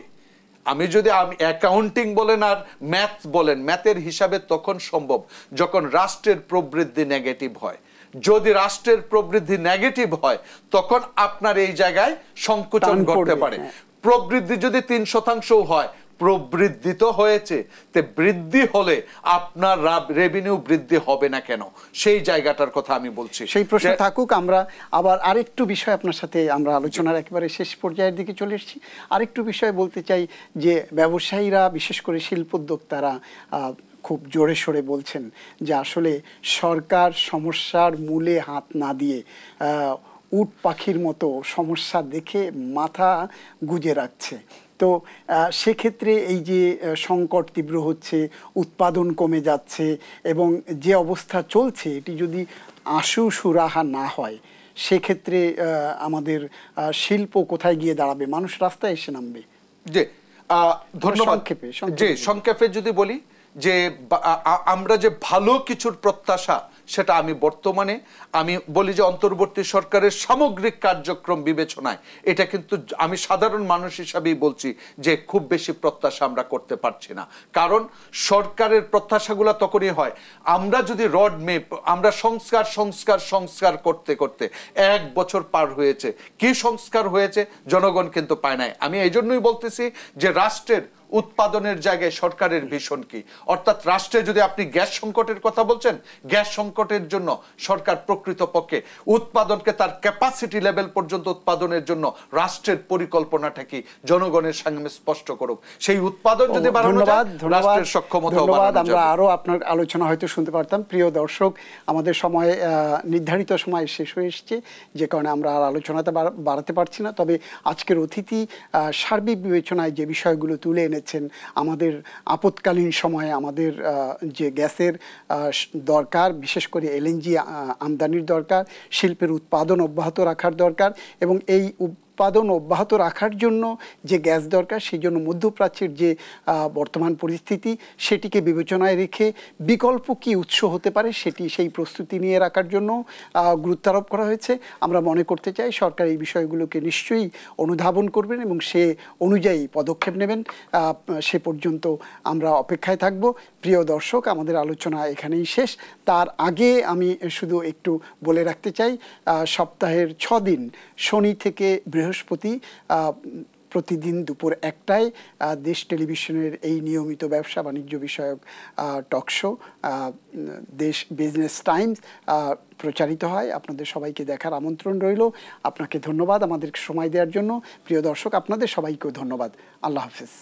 B: আমি যদি অ্যাকাউন্টিং বলেন আর ম্যাথ বলেন, ম্যাথের হিসাবে তখন সম্ভব যখন রাষ্ট্রের প্রবৃদ্ধি নেগেটিভ হয়। যদি রাষ্ট্রের প্রবৃদ্ধি নেগেটিভ হয়, তখন আপনার এই জায়গায় সংকোচন ঘটতে পারে। প্রবৃদ্ধি যদি 3% হয়, প্রবৃদ্ধি তো হয়েছে, তে বৃদ্ধি হলে আপনার রেভিনিউ বৃদ্ধি হবে না কেন, সেই জায়গাটার কথা আমি বলছি।
A: সেই প্রশ্ন থাকুক। আমরা আবার আরেকটু বিষয় আপনার সাথে, আমরা আলোচনার একেবারে শেষ পর্যায়ের দিকে চলে এসেছি। আরেকটু বিষয় বলতে চাই যে ব্যবসায়ীরা, বিশেষ করে শিল্পোদ্যোক্তারা খুব জোরে সোরে বলছেন যে আসলে সরকার সমস্যার মূলে হাত না দিয়ে উট পাখির মতো সমস্যা দেখে মাথা গুজে রাখছে। তো সেক্ষেত্রে এই যে সংকট তীব্র হচ্ছে, উৎপাদন কমে যাচ্ছে এবং যে অবস্থা চলছে, এটি যদি আশু সুরাহা না হয়, সেক্ষেত্রে আমাদের শিল্প কোথায় গিয়ে দাঁড়াবে, মানুষ রাস্তায় এসে নামবে?
B: জি ধন্যবাদ। সংক্ষেপে যদি বলি যে আমরা যে ভালো কিছুর প্রত্যাশা, সেটা আমি বর্তমানে আমি বলি যে অন্তর্বর্তী সরকারের সামগ্রিক কার্যক্রম বিবেচনায় এটা কিন্তু আমি সাধারণ মানুষ হিসাবেই বলছি যে খুব বেশি প্রত্যাশা আমরা করতে পারছি না। কারণ সরকারের প্রত্যাশাগুলো তখনই হয় আমরা যদি রড মেপ, আমরা সংস্কার সংস্কার সংস্কার করতে করতে 1 বছর পার হয়েছে, কি সংস্কার হয়েছে জনগণ কিন্তু পায় নাই। আমি এই জন্যই বলতেছি যে রাষ্ট্রের উৎপাদনের জায়গায় সরকারের ভীষণ কি, অর্থাৎ রাষ্ট্রে যদি আপনি গ্যাস সংকটের কথা বলছেন, গ্যাস সংকটের জন্য সরকার প্রকৃতপক্ষে উৎপাদনকে তার ক্যাপাসিটি লেভেল পর্যন্ত উৎপাদনের জন্য রাষ্ট্রের পরিকল্পনাটা কি জনগণের সামনে স্পষ্ট করুক। সেই উৎপাদন যদি বাড়ানো যায়, রাষ্ট্রের সক্ষমতা বাড়ানো যাবে।
A: আমরা আরো আপনার আলোচনা হয়তো শুনতে পারতাম। প্রিয় দর্শক, আমাদের সময় নির্ধারিত সময় শেষ হয়ে এসেছে, যে কারণে আমরা আর আলোচনাতে বাড়াতে পারছি না। তবে আজকের অতিথি সার্বিক বিবেচনায় যে বিষয়গুলো তুলে এনেছেন, আমাদের আপৎকালীন সময়ে আমাদের যে গ্যাসের দরকার, বিশেষ করে এলএনজি আমদানির দরকার, শিল্পের উৎপাদন অব্যাহত রাখার দরকার, এবং এই উৎপাদন অব্যাহত রাখার জন্য যে গ্যাস দরকার, সেই জন্য মধ্যপ্রাচ্যের যে বর্তমান পরিস্থিতি, সেটিকে বিবেচনায় রেখে বিকল্প কি উৎস হতে পারে সেই প্রস্তুতি নিয়ে রাখার জন্য গুরুত্ব আরোপ করা হয়েছে। আমরা মনে করতে চাই সরকার এই বিষয়গুলোকে নিশ্চয়ই অনুধাবন করবেন এবং সে অনুযায়ী পদক্ষেপ নেবেন। সে পর্যন্ত আমরা অপেক্ষায় থাকব। প্রিয় দর্শক, আমাদের আলোচনা এখানেই শেষ। তার আগে আমি শুধু একটু বলে রাখতে চাই, সপ্তাহের 6 দিন শনি থেকে বৃহস্পতি প্রতিদিন দুপুর 1টায় দেশ টেলিভিশনের এই নিয়মিত ব্যবসা বাণিজ্য বিষয়ক টক শো দেশ বিজনেস টাইমস প্রচারিত হয়। আপনাদের সবাইকে দেখার আমন্ত্রণ রইল। আপনাকে ধন্যবাদ আমাদের সময় দেওয়ার জন্য। প্রিয় দর্শক, আপনাদের সবাইকেও ধন্যবাদ। আল্লাহ হাফেজ।